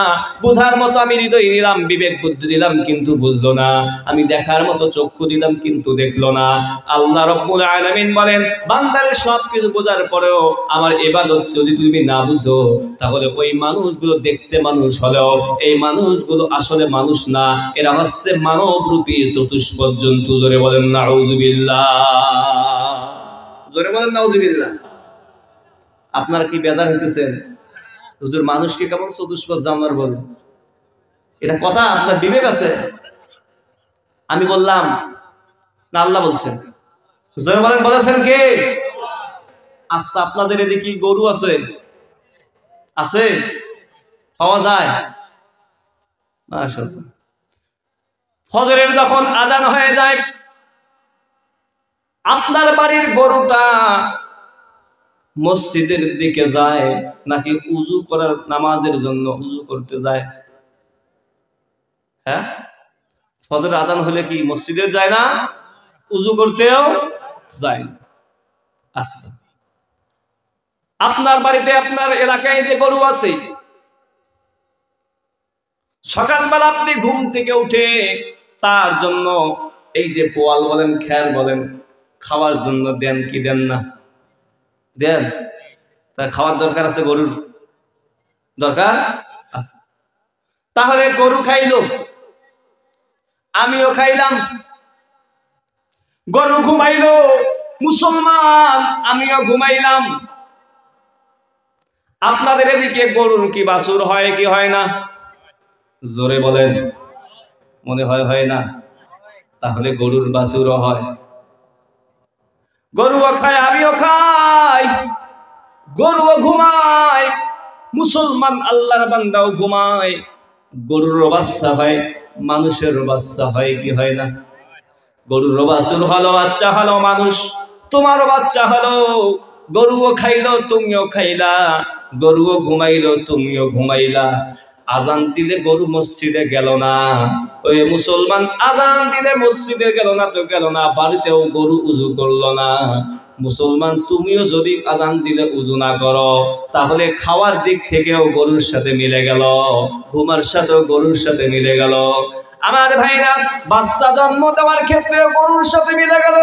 বুঝার মতো আমি হৃদয় দিলাম, বিবেক বুদ্ধি দিলাম কিন্তু বুঝলো না। আমি দেখার মতো চক্ষু দিলাম কিন্তু দেখলো না। আল্লাহ রাব্বুল আলামিন বলেন বান্দারে সবকিছু বোঝার পরেও আমার ইবাদত যদি তুমি না বুঝো তাহলে ওই মানুষগুলো দেখতে মানুষ হলেও এই মানুষগুলো আসলে মানুষ না, এরা হচ্ছে মানবরূপী চতুষ্পদ জন্তু। জোরে বলেন নাউযুবিল্লাহ, জোরে বলেন নাউযুবিল্লাহ। আপনারা কি বেজার হইতেছেন হুজুর মানুষকে কেমন চতুষ্পদ জানোয়ার বলে? এটা কথা? আপনার বিবেক আছে? আমি বললাম না আল্লাহ বলছেন? জোরে বলেন বলেছেন কে? আচ্ছা আপনাদের এদিকে গরু আছে? আছে? পাওয়া যায়? মাশাআল্লাহ। ফজরের যখন আজান হয়ে যায় আপনার বাড়ির গরুটা মসজিদের দিকে যায় নাকি উযু করার নামাজের জন্য উযু করতে যায়? হ্যাঁ, ফজরের আজান হলে কি মসজিদে যায় না, উযু করতেও যায় না? আচ্ছা আপনার বাড়িতে আপনার এলাকায় যে গরু আছে সকালবেলা আপনি ঘুম থেকে উঠে তার জন্য এই যে পোয়াল বলেন খ্যার বলেন খাওয়ার জন্য দেন কি দেন না? দেন। তা খাওয়ার দরকার আছে, গরুর দরকার আছে। তাহলে গরু খাইলো, আমিও খাইলাম। গরু ঘুমাইলো, মুসলমান আমিও ঘুমাইলাম। আপনাদের এদিকে গরুর কি বাছুর হয় কি হয় না? জোরে বলেন। মনে হয় হয় না? তাহলে গরুর বাছুরও হয়। গরুও খায় আমিও খাই, গরুও ঘুমায়, মুসলমান আল্লাহর বান্দাও ঘুমায়। গরুর বাচ্চা হয়, মানুষের বাচ্চা হয় কি হয় না? গরুর বাছুর হলো, বাচ্চা হলো মানুষ, তোমারও বাচ্চা হলো। গরুও খাইলো তুমিও খাইলা, গরুও ঘুমাইলো তুমিও ঘুমাইলা। আজান দিলে গরু মসজিদে গেল না, ওই মুসলমান আজান দিলে মসজিদে গেল না তো গেল না, বাড়িতেও গরু উযু করলো না। মুসলমান তুমিও যদি আজান দিলে উযু না করো তাহলে খাওয়ার দিক থেকেও গরুর সাথে মিলে গেল, ঘুমার সাথেও গরুর সাথে মিলে গেল। আমার ভাইরা বাচ্চা জন্ম দেওয়ার ক্ষেত্রেও গরুর সাথে মিলে গেল,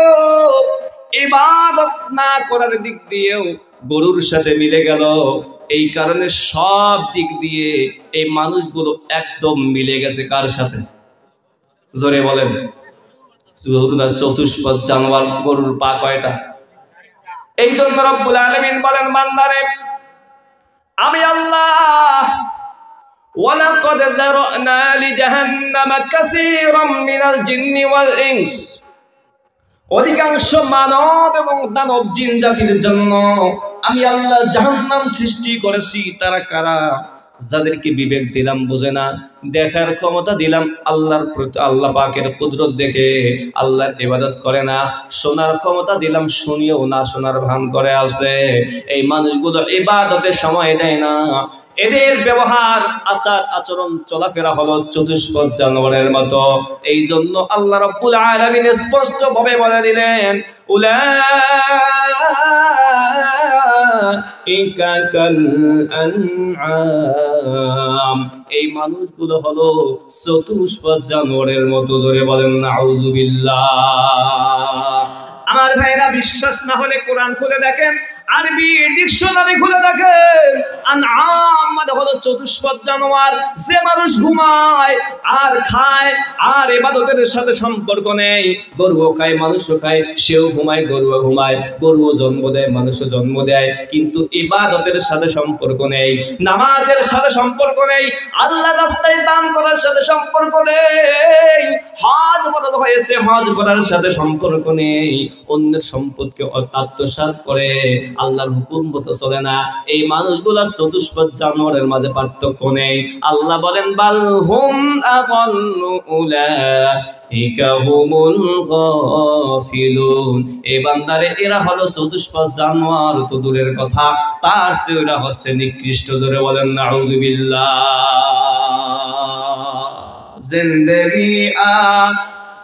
ইবাদত না করার দিক দিয়েও গরুর সাথে মিলে গেল। এই কারণে সব দিক দিয়ে এই মানুষগুলো একদম মিলে গেছে কার সাথে? জোরে বলেন। চতুষ্পদ জানোয়ার গরুর পা কয়টা? এই জন্য রব্বুল আলামিন বলেন বান্দারে আমি আল্লাহ ওয়ালাকাদ যারানা লিজাহান্নামা কাসীরাম মিনাল জিন্নি ওয়াল ইনস, অধিকাংশ মানব এবং দানব জিন জাতির জন্য আমি আল্লাহ জাহান্নাম সৃষ্টি করেছি। তারা কারা? যাদেরকে বিবেক দিলাম বুঝে না, দেখার ক্ষমতা দিলাম আল্লাহর প্রতি, আল্লাহ পাকের কুদরত দেখে আল্লাহর ইবাদত করে না, শোনার ক্ষমতা দিলাম শুনিও না, শোনার ভান করে আছে। এই মানুষগুলো ইবাদতে সময় দেয় না, এদের ব্যবহার আচার আচরণ চলাফেরা হলো চতুষ্পদ জানোয়ারের মতো। এই জন্য আল্লাহ রাব্বুল আলামিন স্পষ্ট ভাবে বলে দিলেন উলাইকা কাল আনআম, এই মানুষগুলো হলো চতুষ্পদ জানোয়ারের মতো। জোরে বলেন নাউযুবিল্লাহ। আমার ভাইরা বিশ্বাস না হলে কোরআন খুলে দেখেন আরবি ডিকশনারি খুলে দেখেন, আনআম মানে হলো চতুষ্পদ জানোয়ার, যে মানুষ ঘুমায় আর খায় আর ইবাদতের সাথে সম্পর্ক নেই। গরুও খায়, মানুষও খায়, সেও ঘুমায়, গরুও ঘুমায়, গরুও জন্ম দেয়, মানুষও জন্ম দেয়, কিন্তু ইবাদতের সাথে সম্পর্ক নেই, নামাজের সাথে সম্পর্ক নেই, আল্লাহর রাস্তায় দান করার সাথে সম্পর্ক নেই, হজ ফরজ হয়েছে হজ করার সাথে সম্পর্ক নেই, অন্যের সম্পদকে আত্মসাৎ করে আল্লাহর হুকুম মতো চলে না। এই মানুষগুলা চতুষ্পদ জানোয়ারের মাঝে পার্থক্য নেই। আল্লাহ বলেন বাল হুম আযাল্লু উলাইকা হুমুল গাফিলুন। এই বান্দারে এরা হলো চতুষ্পদ জানোয়ার তো দূরের কথা, তার চেয়ে এরা হচ্ছে নিকৃষ্ট। জোরে বলেন নাউযুবিল্লাহ। জিন্দেগি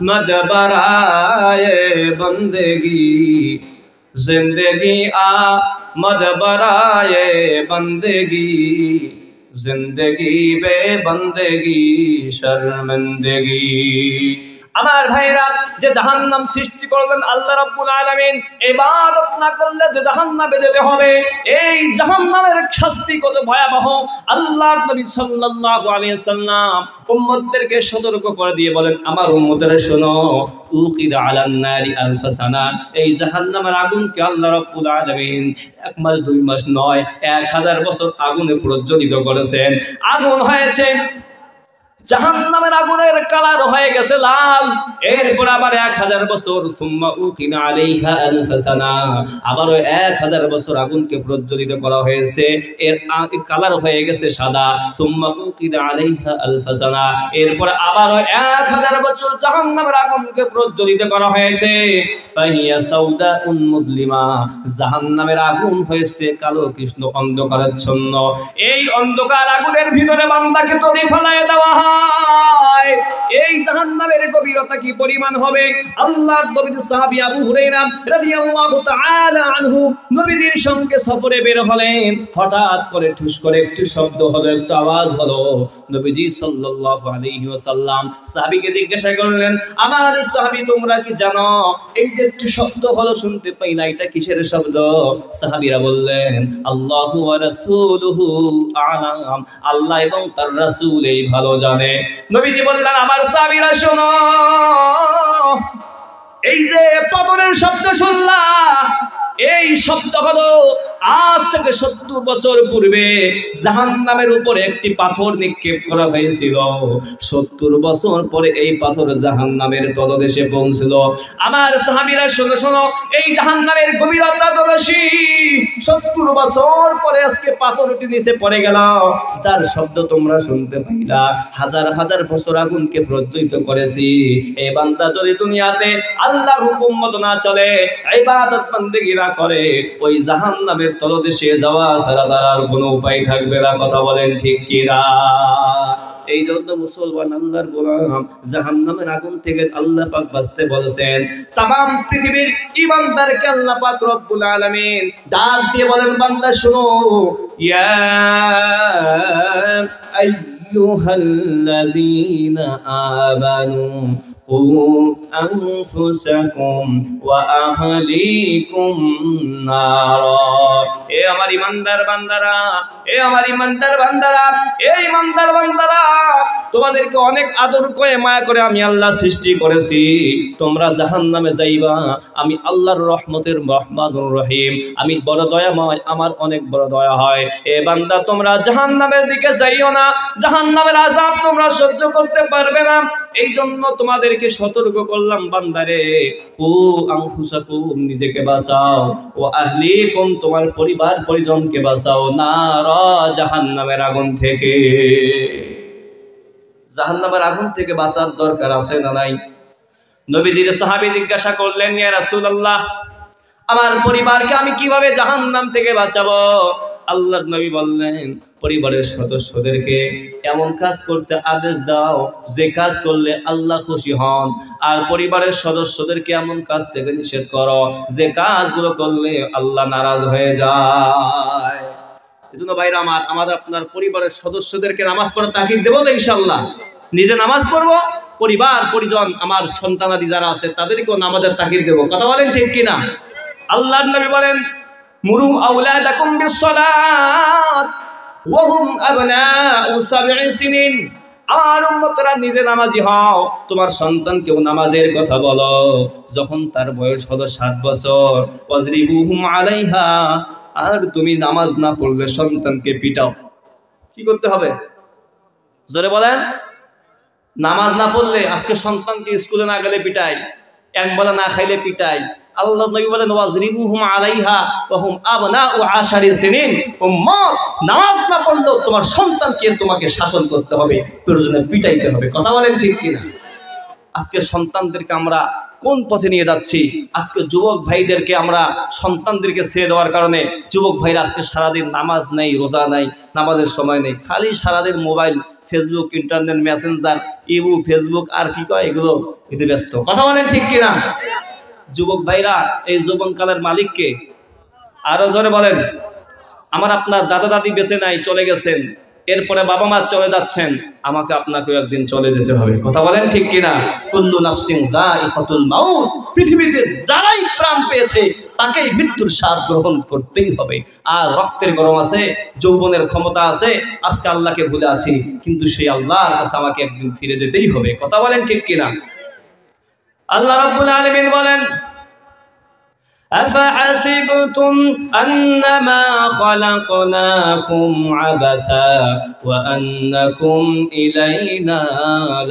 आमद बराए बंदगी, जिंदगी आमद बराए बंदगी, जिंदगी बे बंदगी शर्मिंदगी। আমার ভাইরা, যে জাহান্নাম সৃষ্টি করলেন আল্লাহ রাব্বুল আলামিন, ইবাদত না করলে যে জাহান্নামে যেতে হবে, এই জাহান্নামের শাস্তি কত ভয়াবহ আল্লাহর নবী সাল্লাল্লাহু আলাইহি ওয়াসাল্লাম উম্মতদেরকে সতর্ক করে দিয়ে বলেন, আমার উম্মতেরা শোনো, উকিদা আলান নারি আলফা সানা, এই জাহান্নামের আগুনকে আল্লাহ রাব্বুল আলামিন 1 মাস 2 মাস নয় 1000 বছর আগুনে প্রজ্বলিত করেছেন। আগুন হয়েছে, জাহান্নামের আগুনের কালার হয়ে গেছে লাল, এরপর আবার 1000 বছর, সুম্মা উকিনা আলাইহা আলফা সানা, আবারও 1000 বছর আগুনকে প্রজ্বলিত করা হয়েছে, এর কালার হয়ে গেছে সাদা, সুম্মা উকিনা আলাইহা আলফা সানা, এরপর আবারও 1000 বছর জাহান্নামের আগুনকে প্রজ্বলিত করা হয়েছে, ফাহিয়া সাউদাউন মুযলিমা, জাহান্নামের আগুন হয়েছে কালো কৃষ্ণ অন্ধকারাচ্ছন্ন। এই অন্ধকার আগুনের ভিতরে বান্দাকে তড়ি ফেলায় দেওয়া হয়। এই জাহান্নামের গভীরতা কি পরিমাণ হবে? আল্লাহর নবীর সাহাবী আবু হুরায়রা রাদিয়াল্লাহু তাআলা আনহু নবীর সঙ্গে সফরে বের হলেন, হঠাৎ করে ঠুস করে একটু শব্দ হলো, একটু আওয়াজ হলো। নবীজি সাল্লাল্লাহু আলাইহি ওয়াসাল্লাম সাহাবীকে জিজ্ঞাসা করলেন, আমার সাহাবী তোমরা কি জানো এই যে একটু শব্দ হলো শুনতে পাই না, এটা কিসের শব্দ? সাহাবীরা বললেন, আল্লাহু ওয়া রাসূলুহু আ'লাম, আল্লাহ এবং তার রাসূল এই ভালো জানে। নবীজি বললেন, আমার সাহাবীরা শোনো, এই যে পাথরের শব্দ শুনলা, এই শব্দ হলো আজ থেকে 70 বছর পূর্বে জাহান্নামের উপরে একটি পাথর নিক্ষেপ করা হয়েছিল। 70 বছর পরে এই পাথর জাহান্নামের তলদেশে পৌঁছলো। আমার সাহাবীরা শোনো শোনো, এই জাহান্নামের গভীরতা তো বেশি। 70 বছর পরে আজকে পাথরটি নিচে পড়ে গেল, তার শব্দ তোমরা শুনতে পাইলা। হাজার হাজার বছর আগুনকে প্রজ্বলিত করেছি। এই বান্দা যদি দুনিয়াতে আল্লাহর হুকুম মতো না চলে, ইবাদত বন্দেগী না করে, ওই জাহান্নামের তলদেশে যাওয়া ছাড়া তার আর কোনো উপায় থাকবে না। কথা বলেন ঠিক কি না? এই জন্য মুসলমান আল্লাহর গোলাম, জাহান্নামের আগুন থেকে আল্লাহ পাক বাঁচতে বলেছেন। তামাম পৃথিবীর ঈমানদারকে আল্লাহ পাক রব্বুল আলামিন ডাক দিয়ে বলেন, বান্দা শুনো, ইয়া আইয়ুহাল্লাযীনা আমানু কু আনফুসাকুম ওয়া আহলিকুম নারা। এ আমার ঈমানদার বান্দারা, এ আমার ঈমানদার বান্দারা, এই ঈমানদার বান্দারা, তোমাদেরকে অনেক আদর করে মায়া করে আমি আল্লাহ সৃষ্টি করেছি। তোমরা জাহান্নামে যাইবা, আমি আল্লাহর রহমতের রহমানুর রহিম, আমি বড় দয়াময়, আমার অনেক বড় দয়া হয়। এ বান্দা তোমরা জাহান্নামের দিকে যাইও না, জাহান্নামের আযাব তোমরা সহ্য করতে পারবে না। এই জন্য তোমাদেরকে সতর্ক করলাম বান্দারে, কু আনফুসাকুম, নিজেকে বাঁচাও, ও আহলিকুম, তোমার পরিবার পরিজনকে বাঁচাও, নারা, জাহান্নামের আগুন থেকে। জাহান্নামের আগুন থেকে বাঁচার দরকার আছে না নাই? নবীজির সাহাবী জিজ্ঞাসা করলেন, ইয়া রাসূলুল্লাহ, আমার পরিবারকে আমি কিভাবে জাহান্নাম থেকে বাঁচাবো? আল্লাহর নবী বললেন, পরিবারের সদস্যদেরকে এমন কাজ করতে আদেশ দাও যে কাজ করলে আল্লাহ খুশি হন, আর পরিবারের সদস্যদেরকে এমন কাজ থেকে নিষেধ করো যে কাজগুলো করলে আল্লাহ নারাজ হয়ে যায়। এজন্য ভাইরা আমার, আমাদের আপনার পরিবারের সদস্যদেরকে নামাজ পড়ার তাকিদ দেবো তো ইনশাআল্লাহ। নিজে নামাজ পড়বো, পরিবার পরিজন আমার সন্তানাদি যারা আছে তাদেরকেও নামাজের তাকিদ দেবো। কথা বলেন ঠিক কিনা? আল্লাহর নবী বলেন, মুরু আওলাদাকুম বিসসালাত ওয়া হুম আবনাউ 7 সিনিন। আমার উম্মতরা নিজে নামাজি হও, তোমার সন্তানকেও নামাজের কথা বলো যখন তার বয়স হলো 7 বছর। ওয়াজরিবুহুম আলাইহা, আর তুমি নামাজ না পড়লে সন্তানকে পিটাও। কি করতে হবে জোরে বলেন? নামাজ না পড়লে আজকে সন্তানকে স্কুলে না গেলে পিটাই, একবেলা না খাইলে পিটাই। আল্লাহ নবী বলেন ওয়াজরিবুহুম আলাইহা ওয়া হুম আবনাউ 10 সিনিন। উম্মত, নামাজ না পড়লেও তোমার সন্তানকে তোমাকে শাসন করতে হবে, প্রয়োজনে পিটাইতে হবে। কথা বলেন ঠিক কিনা? আজকে সন্তানদেরকে আমরা কোন পথে নিয়ে যাচ্ছি? আজকে যুবক ভাইদেরকে আমরা সন্তানদেরকে ছেড়ে দেওয়ার কারণে যুবক ভাইরা আজকে সারাদিন নামাজ নেই, রোজা নাই, নামাজের সময় নেই, খালি সারাদিন mobile, Facebook, internet, Messenger, imo, Facebook আর কি কয় এগুলো এতে ব্যস্ত। কথা বলেন ঠিক কিনা? যুবক ভাইরা, এই যৌবনকালের মালিককে আরো জোরে বলেন। আমার আপনার দাদা দাদি বেঁচে নাই, চলে গেছেন, এরপরে বাবা মা চলে যাচ্ছেন, আমাকে আপনাকেও একদিন চলে যেতে হবে। কথা বলেন ঠিক কিনা? কুল্লু নাফসিন যায়িকাতুল মাউত, পৃথিবীতে যারাই প্রাণ পেয়েছে তাকেই মৃত্যুর স্বাদ গ্রহণ করতেই হবে। আজ রক্তের গরম আছে, যৌবনের ক্ষমতা আছে, আজকে আল্লাহকে ভুলে আছি, কিন্তু সেই আল্লাহর কাছে আমাকে একদিন ফিরে যেতেই হবে। কথা বলেন ঠিক কিনা? আল্লাহ রাব্বুল আলামিন বলেন أفحسبتم أنما خلقناكم عبثا وأنكم إلينا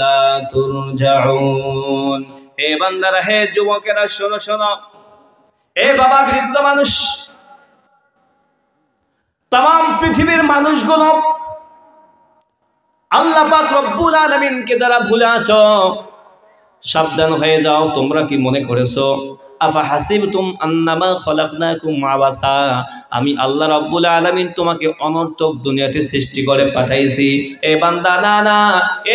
لا ترجعون। হে বান্দারা, হে যুবকেরা, শোনো শোনো, হে বাবা বৃদ্ধ মানুষ, तमाम পৃথিবীর মানুষগুলো আল্লাহ পাক রব্বুল আলামিনকে যারা ভুলে আছো, সাবধান হয়ে যাও। তোমরা কি মনে করেছো আফা হাসিবতুম আন্নামা খলাকনাকুম আবাসা, আমি আল্লাহ রাব্বুল আলামিন তোমাকে অনর্থক দুনিয়াতে সৃষ্টি করে পাঠাইছি? এ বান্দা, না না,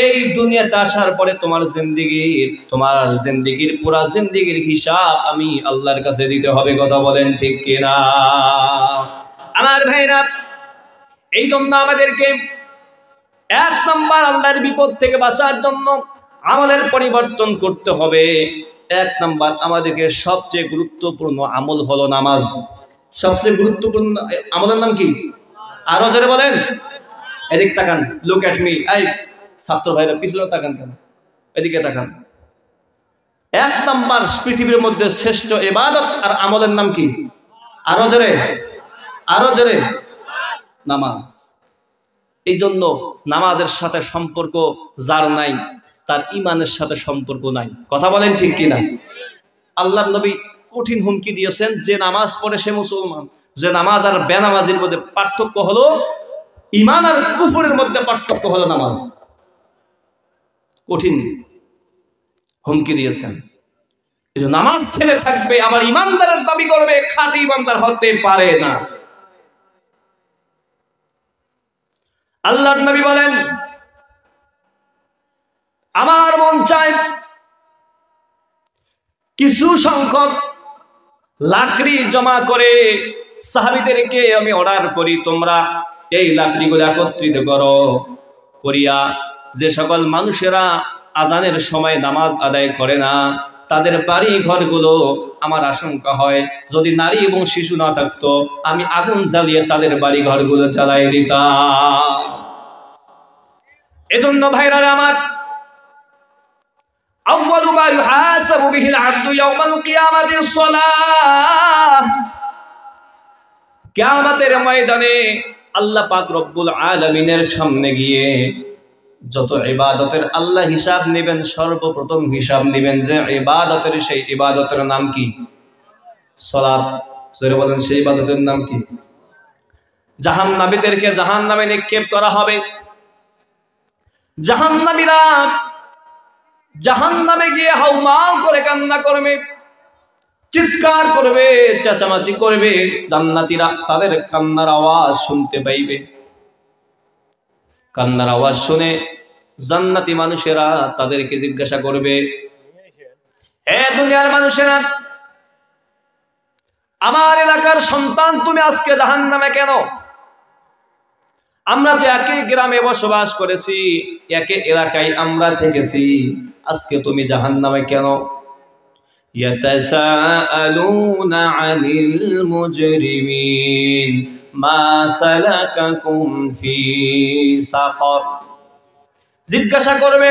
এই দুনিয়াতে আসার পরে তোমার জিন্দেগির পুরা জিন্দেগির হিসাব আমি আল্লাহর কাছে দিতে হবে। কথা বলেন ঠিক কিনা? আমার ভাইরা, এই জন্য আমাদেরকে 1 নম্বর আল্লাহর বিপদ থেকে বাঁচার জন্য আমলের পরিবর্তন করতে হবে। 1 নম্বর আমাদেরকে সবচেয়ে গুরুত্বপূর্ণ আমল হলো নামাজ। সবচেয়ে গুরুত্বপূর্ণ আমলের নাম কি? আরো জোরে বলেন। এদিকে তাকান, লুক এট মি। এই ছাত্র ভাইরা পিছনে তাকান কেন? এদিকে তাকান। 1 নম্বর পৃথিবীর মধ্যে শ্রেষ্ঠ ইবাদত আর আমলের নাম কি? আরো জোরে, আরো জোরে। নামাজ। এই জন্য নামাজের সাথে সম্পর্ক যার নাই তার ইমানের সাথে সম্পর্ক নাই। কথা বলেন ঠিক কিনা? আল্লাহর নবী কঠিন হুমকি দিয়েছেন, যে নামাজ পড়ে সে মুসলমান, যে নামাজ আর বেনামাজির মধ্যে পার্থক্য হলো ইমান আর কুফরের মধ্যে পার্থক্য হলো নামাজ। কঠিন হুমকি দিয়েছেন। এই যে নামাজ ছেড়ে থাকবে আবার ইমানদারের দাবি করবে, খাঁটি ইমানদার হতে পারে না। আল্লাহর নবী বলেন, আমার মন চায় কিছু সংখ্যক লাকড়ি জমা করে সাহাবীদেরকে আমি অর্ডার করি, তোমরা এই লাকড়িগুলো একত্রিত করো, করিয়া যে সকল মানুষেরা আজানের সময় নামাজ আদায় করে না তাদের বাড়ি ঘরগুলো, আমার আশঙ্কা হয় যদি নারী এবং শিশু না থাকতো আমি আগুন জ্বালিয়ে তাদের বাড়ি ঘরগুলো জ্বালাই দিতাম। এজন্য ভাইরা আমার, আউয়ালু মা ইউহাসাবু বিহিল আবদু ইয়াউমাল কিয়ামাতিস সালাহ। কিয়ামতের ময়দানে আল্লাহ পাক রব্বুল আলামিনের সামনে গিয়ে যত ইবাদতের আল্লাহ হিসাব নেবেন, সর্বপ্রথম হিসাব নেবেন যে ইবাদতের, সেই ইবাদতের নাম কি? সালাত। জোরে বলেন, সেই ইবাদতের নাম কি? জাহান্নামীদেরকে জাহান্নামে নিক্ষেপ করা হবে। জাহান্নামীরা জাহান্নামে গিয়ে হাউমাউ করে কান্না করবে, চিৎকার করবে, চেঁচামেচি করবে। জান্নাতীরা তাদের কান্নার আওয়াজ শুনতে পাইবে। কান্নার আওয়াজ শুনে জান্নাতি মানুষেরা তাদেরকে জিজ্ঞাসা করবে, হে দুনিয়ার মানুষেরা, আমার এলাকার সন্তান তুমি আজকে জাহান্নামে কেন? আমরা তো একই গ্রামে বসবাস করেছি, একই এলাকায় আমরা থেকেছি, আজকে তুমি জাহান্নামে কেন? ইয়াতাসাআলুনা আনিল মুজরিমিন মা সালাকাকুম ফি সাকার। জিজ্ঞাসা করবে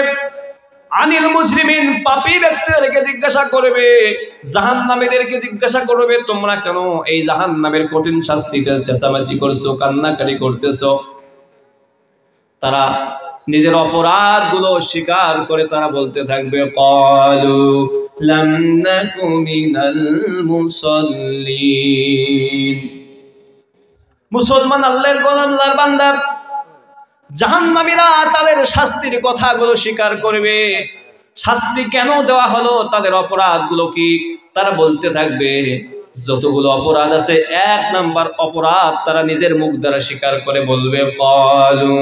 আনিল মুজরিমিন, পাপী ব্যক্তিদেরকে জিজ্ঞাসা করবে, জাহান্নামীদেরকে জিজ্ঞাসা করবে, তোমরা কেন এই জাহান্নামের কঠিন শাস্তিতে চেঁচামেচি করছো, কান্নাকারি করতেছো? তারা নিজের অপরাধগুলো স্বীকার করে তারা বলতে থাকবে, ক্বালু লাম নাকু মিনাল মুসাল্লিন। মুসলমান, আল্লাহর গোলাম, আল্লাহর বান্দা, জাহান্নামীরা তাদের শাস্তির কথাগুলো স্বীকার করবে। শাস্তি কেন দেওয়া হলো, তাদের অপরাধগুলো কি, তারা বলতে থাকবে। যতগুলো অপরাধ আছে, 1 নাম্বার অপরাধ তারা নিজের মুখ দ্বারা স্বীকার করে বলবে, ক্বালু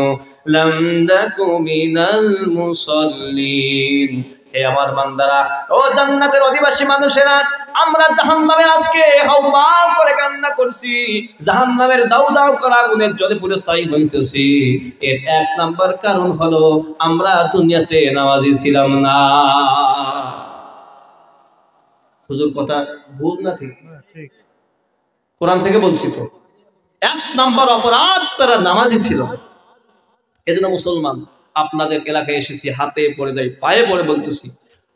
লাম নাকু মিনাল মুসাল্লিন। হে আমার বান্দারা, ও জান্নাতের অধিবাসী মানুষেরা, আমরা জাহান্নামে আজকে হাউমাউ করে কান্না করছি, জাহান্নামের দাউ দাউ করা আগুনের জ্বলে পুড়ে ছাই হইতেছি। এর 1 নাম্বার কারণ হলো আমরা দুনিয়াতে নামাজি ছিলাম না। হুজুর কথা ভুল না ঠিক? কোরআন থেকে বলছি তো। 1 নাম্বার অপরাধ, তারা নামাজি ছিল। এজন্য মুসলমান, আপনাদের এলাকায় এসেছি, হাতে পড়ে যাই, পায়ে পড়ে বলতেছি,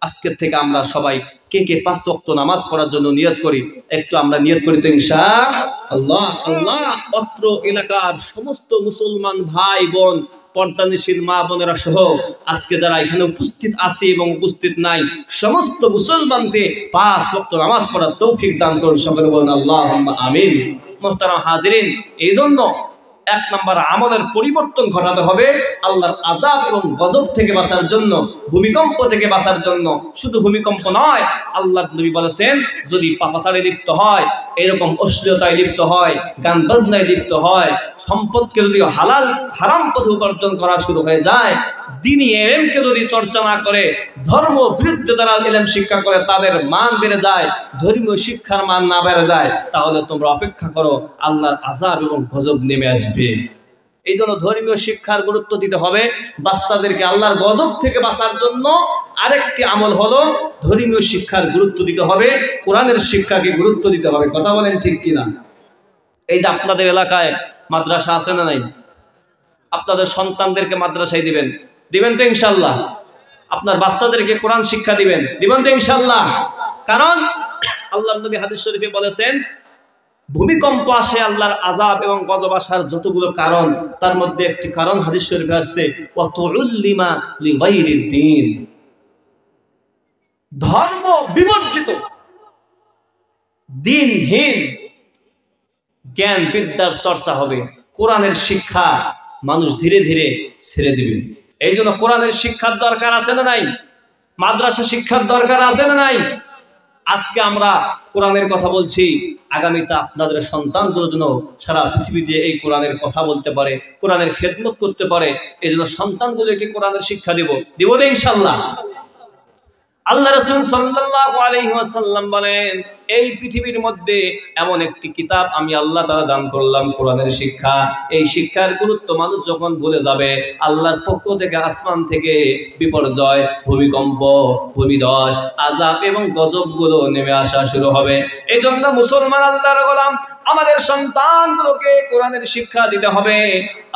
আজকের থেকে আমরা সবাই কে কে 5 ওয়াক্ত নামাজ পড়ার জন্য নিয়ত করি। একটু আমরা নিয়ত করি তো ইনশাআল্লাহ। আল্লাহ অত্র এলাকার সমস্ত মুসলমান ভাই বোন, পর্দানিশীল মা বোনেরা সহ আজকে যারা এখানে উপস্থিত আছে এবং উপস্থিত নাই, সমস্ত মুসলমানকে 5 ওয়াক্ত নামাজ পড়ার তৌফিক দান করুন। সকলে বলুন আল্লাহুম্মা আমিন। মুহতারাম হাজিরিন, এই জন্য 1 নাম্বার আমলের পরিবর্তন ঘটাতে হবে আল্লাহর আযাব এবং গজব থেকে বাঁচার জন্য, ভূমিকম্প থেকে বাঁচার জন্য। শুধু ভূমিকম্প নয়, আল্লাহর নবী বলেছেন, যদি পাপাচারে লিপ্ত হয়, এরকম অশ্লীলতায় লিপ্ত হয়, গান বাজনায় লিপ্ত হয়, সম্পদকে যদি হালাল হারাম পথে উপার্জন করা শুরু হয়ে যায়, দ্বীনি ইলমকে যদি চর্চা না করে, ধর্ম বিরুদ্ধে তারা ইলম শিক্ষা করে, তাদের মান বেড়ে যায়, ধর্মীয় শিক্ষার মান না বেড়ে যায়, তাহলে তোমরা অপেক্ষা করো, আল্লাহর আযাব এবং গজব নেমে আসবে। এই জন্য ধর্মীয় শিক্ষার গুরুত্ব দিতে হবে। বাচ্চাদেরকে আল্লাহর গজব থেকে বাঁচার জন্য আরেকটি আমল হলো ধর্মীয় শিক্ষার গুরুত্ব দিতে হবে, কোরআনের শিক্ষাকে গুরুত্ব দিতে হবে। কথা বলেন ঠিক কিনা? এই যে আপনাদের এলাকায় মাদ্রাসা আছে না নাই? আপনাদের সন্তানদেরকে মাদ্রাসায় দিবেন তো ইনশাআল্লাহ? আপনার বাচ্চাদেরকে কোরআন শিক্ষা দিবেন তো ইনশাআল্লাহ? কারণ আল্লাহর নবী হাদিস শরীফে বলেছেন, ভূমিকম্প আসে আল্লাহর আযাব এবং গজব আসার যতগুলো কারণ, তার মধ্যে একটি কারণ হাদিস শরীফে আসছে, ওয়াতুল্লিমা লিগাইরিদ দ্বীন। ধর্ম বিবর্জিত, দ্বীনহীন জ্ঞান বিদ্যার চর্চা হবে, কোরআনের শিক্ষা মানুষ ধীরে ধীরে ছেড়ে দিবে। এই জন্য কোরআনের শিক্ষার দরকার আছে না নাই? মাদ্রাসা শিক্ষার দরকার আছে না নাই? আজকে আমরা কোরআনের কথা বলছি, আগামীতে আপনাদের সন্তানগুলোর জন্য সারা পৃথিবীতে এই কোরআনের কথা বলতে পারে, কোরআনের খেদমত করতে পারে। এই জন্য সন্তানগুলোকে কোরআনের শিক্ষা দিব তো ইনশাআল্লাহ। আল্লাহ রাসূল সাল্লাল্লাহু আলাইহি ওয়াসাল্লাম বলেন, এই পৃথিবীর মধ্যে এমন একটি কিতাব আমি আল্লাহ তাআলা দান করলাম, কোরআনের শিক্ষা। এই শিক্ষার গুরুত্ব মানুষ যখন ভুলে যাবে, আল্লাহর পক্ষ থেকে আসমান থেকে বিপর্যয়, ভূমিকম্প, ভূমিধস, আযাব এবং গজবগুলো নেমে আসা শুরু হবে। এই জন্য মুসলমান আল্লাহর গোলাম, আমাদের সন্তানগুলোকে কোরআনের শিক্ষা দিতে হবে।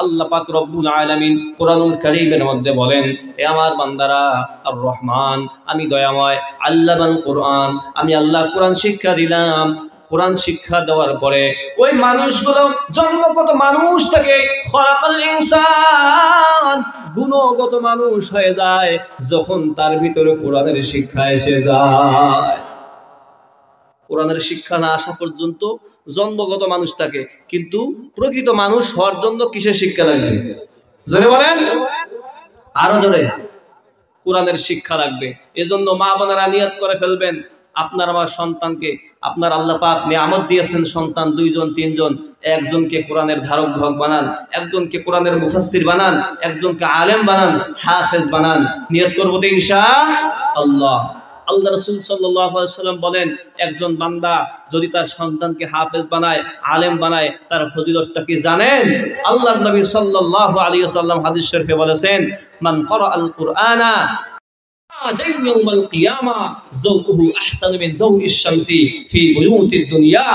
আল্লাহ পাক রব্বুল আলামিন কোরআনুল কারীমের মধ্যে বলেন, হে আমার বান্দারা, আর রহমান, আমি দয়াময়, আল্লামাল কোরআন, আমি আল্লাহ কোরআন শিক্ষা দিলাম। কোরআন শিক্ষা দেওয়ার পরে ওই মানুষগুলো জন্মগত মানুষ থেকে খলাকাল ইনসান গুণগত মানুষ হয়ে যায় যখন তার ভিতরে কোরআনের শিক্ষা এসে যায়। কোরআনের শিক্ষা না আসা পর্যন্ত জন্মগত মানুষ থাকে, কিন্তু প্রকৃত মানুষ হওয়ার জন্য কিসের শিক্ষা লাগবে? জোরে বলেন, আরো জোরে। কোরআনের শিক্ষা লাগবে। এজন্য মা বোনেরা নিয়ত করে ফেলবেন, আপনার আমার সন্তানকে, আপনার আল্লাহ পাক নিয়ামত দিয়েছেন সন্তান 2 জন 3 জন, একজনকে কোরআনের ধারক বাহক বানান, একজনকে কোরআনের মুফাসসির বানান, একজনকে আলেম বানান, হাফেজ বানান। নিয়ত করব তো ইনশাআল্লাহ। আল্লাহ রাসূল সাল্লাল্লাহু আলাইহি ওয়াসাল্লাম বলেন, একজন বান্দা যদি তার সন্তানকে হাফেজ বানায়, আলেম বানায়, তার ফজিলতটা কি জানেন? আল্লাহর নবী সাল্লাল্লাহু আলাইহি ওয়াসাল্লাম হাদিস শরীফে বলেছেন, মান ক্বারাআল কুরআনা ইয়াউমাল কিয়ামা যাওকুহু আহসানু মিন যাওইশ শামসি ফি বুয়ুতিদ দুনিয়া।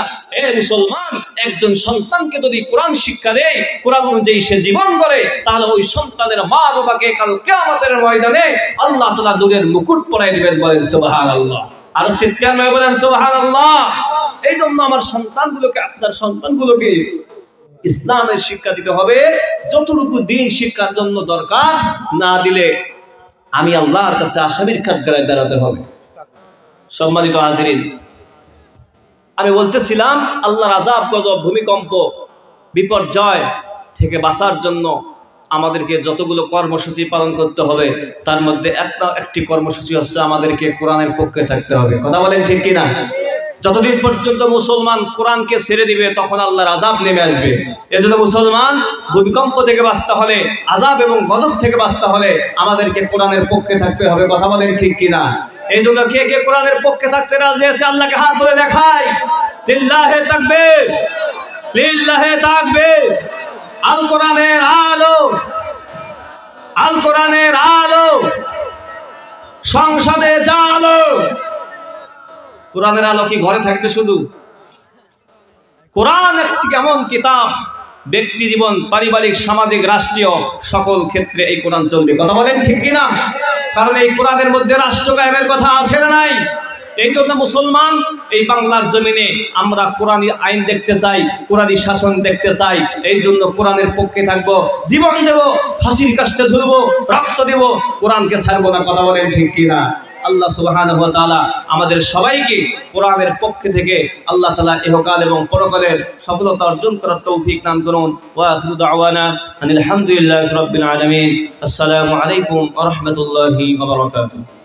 এ মুসলমান, একজন সন্তানকে যদি কোরআন শিক্ষা দেয়, কোরআন অনুযায়ী সে জীবন করে, তাহলে ওই সন্তানের মা বাবাকে কাল কিয়ামতের ময়দানে আল্লাহ তাআলা নূরের মুকুট পরায় দিবেন। বলেন সুবহানাল্লাহ। আর চিৎকার মেরে বলেন সুবহানাল্লাহ। এই জন্য আমার সন্তানগুলোকে, আপনার সন্তানগুলোকে ইসলামের শিক্ষা দিতে হবে, যতটুকু দিন শিক্ষার জন্য দরকার। না দিলে আমি আল্লাহর কাছে আসামির কাঠগড়ায় দাঁড়াতে হবে। সম্মানিত হাজিরিন, আমি বলতেছিলাম আল্লাহর আযাব, গজব, ভূমিকম্প, বিপর্যয় থেকে বাঁচার জন্য আমাদেরকে যতগুলো কর্মসূচি পালন করতে হবে, তার মধ্যে একটি কর্মসূচি হচ্ছে আমাদেরকে কোরআনের পক্ষে থাকতে হবে। কথা বলেন ঠিক কিনা? যতদিন পর্যন্ত মুসলমান কোরআনকে ছেড়ে দিবে, তখন আল্লাহর আযাব নেমে আসবে। এজন্য মুসলমান ভূমিকম্প থেকে বাঁচতে হলে, আযাব এবং গজব থেকে বাঁচতে হলে আমাদেরকে কোরআনের পক্ষে থাকতে হবে। কথা বলেন ঠিক কিনা? এই জন্য কে কে কোরআনের পক্ষে থাকতে রাজি আছে আল্লাহকে হাত তুলে দেখায়। লিল্লাহে তাকবীর, লিল্লাহে তাকবীর। আল কোরআনের আলো, আল কোরআনের আলো, সংসদে জালো। কোরআনের আলো কি ঘরে থাকবে শুধু? কোরআন একটি এমন কিতাব, ব্যক্তি জীবন, পারিবারিক, সামাজিক, রাষ্ট্রীয় সকল ক্ষেত্রে এই কোরআন চলবে। কথা বলেন ঠিক কিনা? কারণ এই কোরআনের মধ্যে রাষ্ট্র কায়েমের কথা আছে না নাই? এই জন্য মুসলমান, এই বাংলার জমিনে আমরা কোরআনী আইন দেখতে চাই, কোরআনী শাসন দেখতে চাই। এই জন্য কোরআনের পক্ষে থাকবো, জীবন দেব, ফাঁসির কাস্টে ঝুলবো, রক্ত দেব, কোরআনকে ছাড়বো না। কথা বলেন ঠিক কিনা? আল্লাহ সুবহানাহু ওয়া তাআলা আমাদের সবাইকে কোরআনের পক্ষে থেকে আল্লাহ তাআলা ইহকাল এবং পরকালের সফলতা অর্জন করার তৌফিক দান করুন। ওয়া আখিরু দাওয়ানা আনিল হামদুলিল্লাহি রাব্বিল আলামিন। আসসালামু আলাইকুম ওয়া রাহমাতুল্লাহি ওয়া বারাকাতুহু।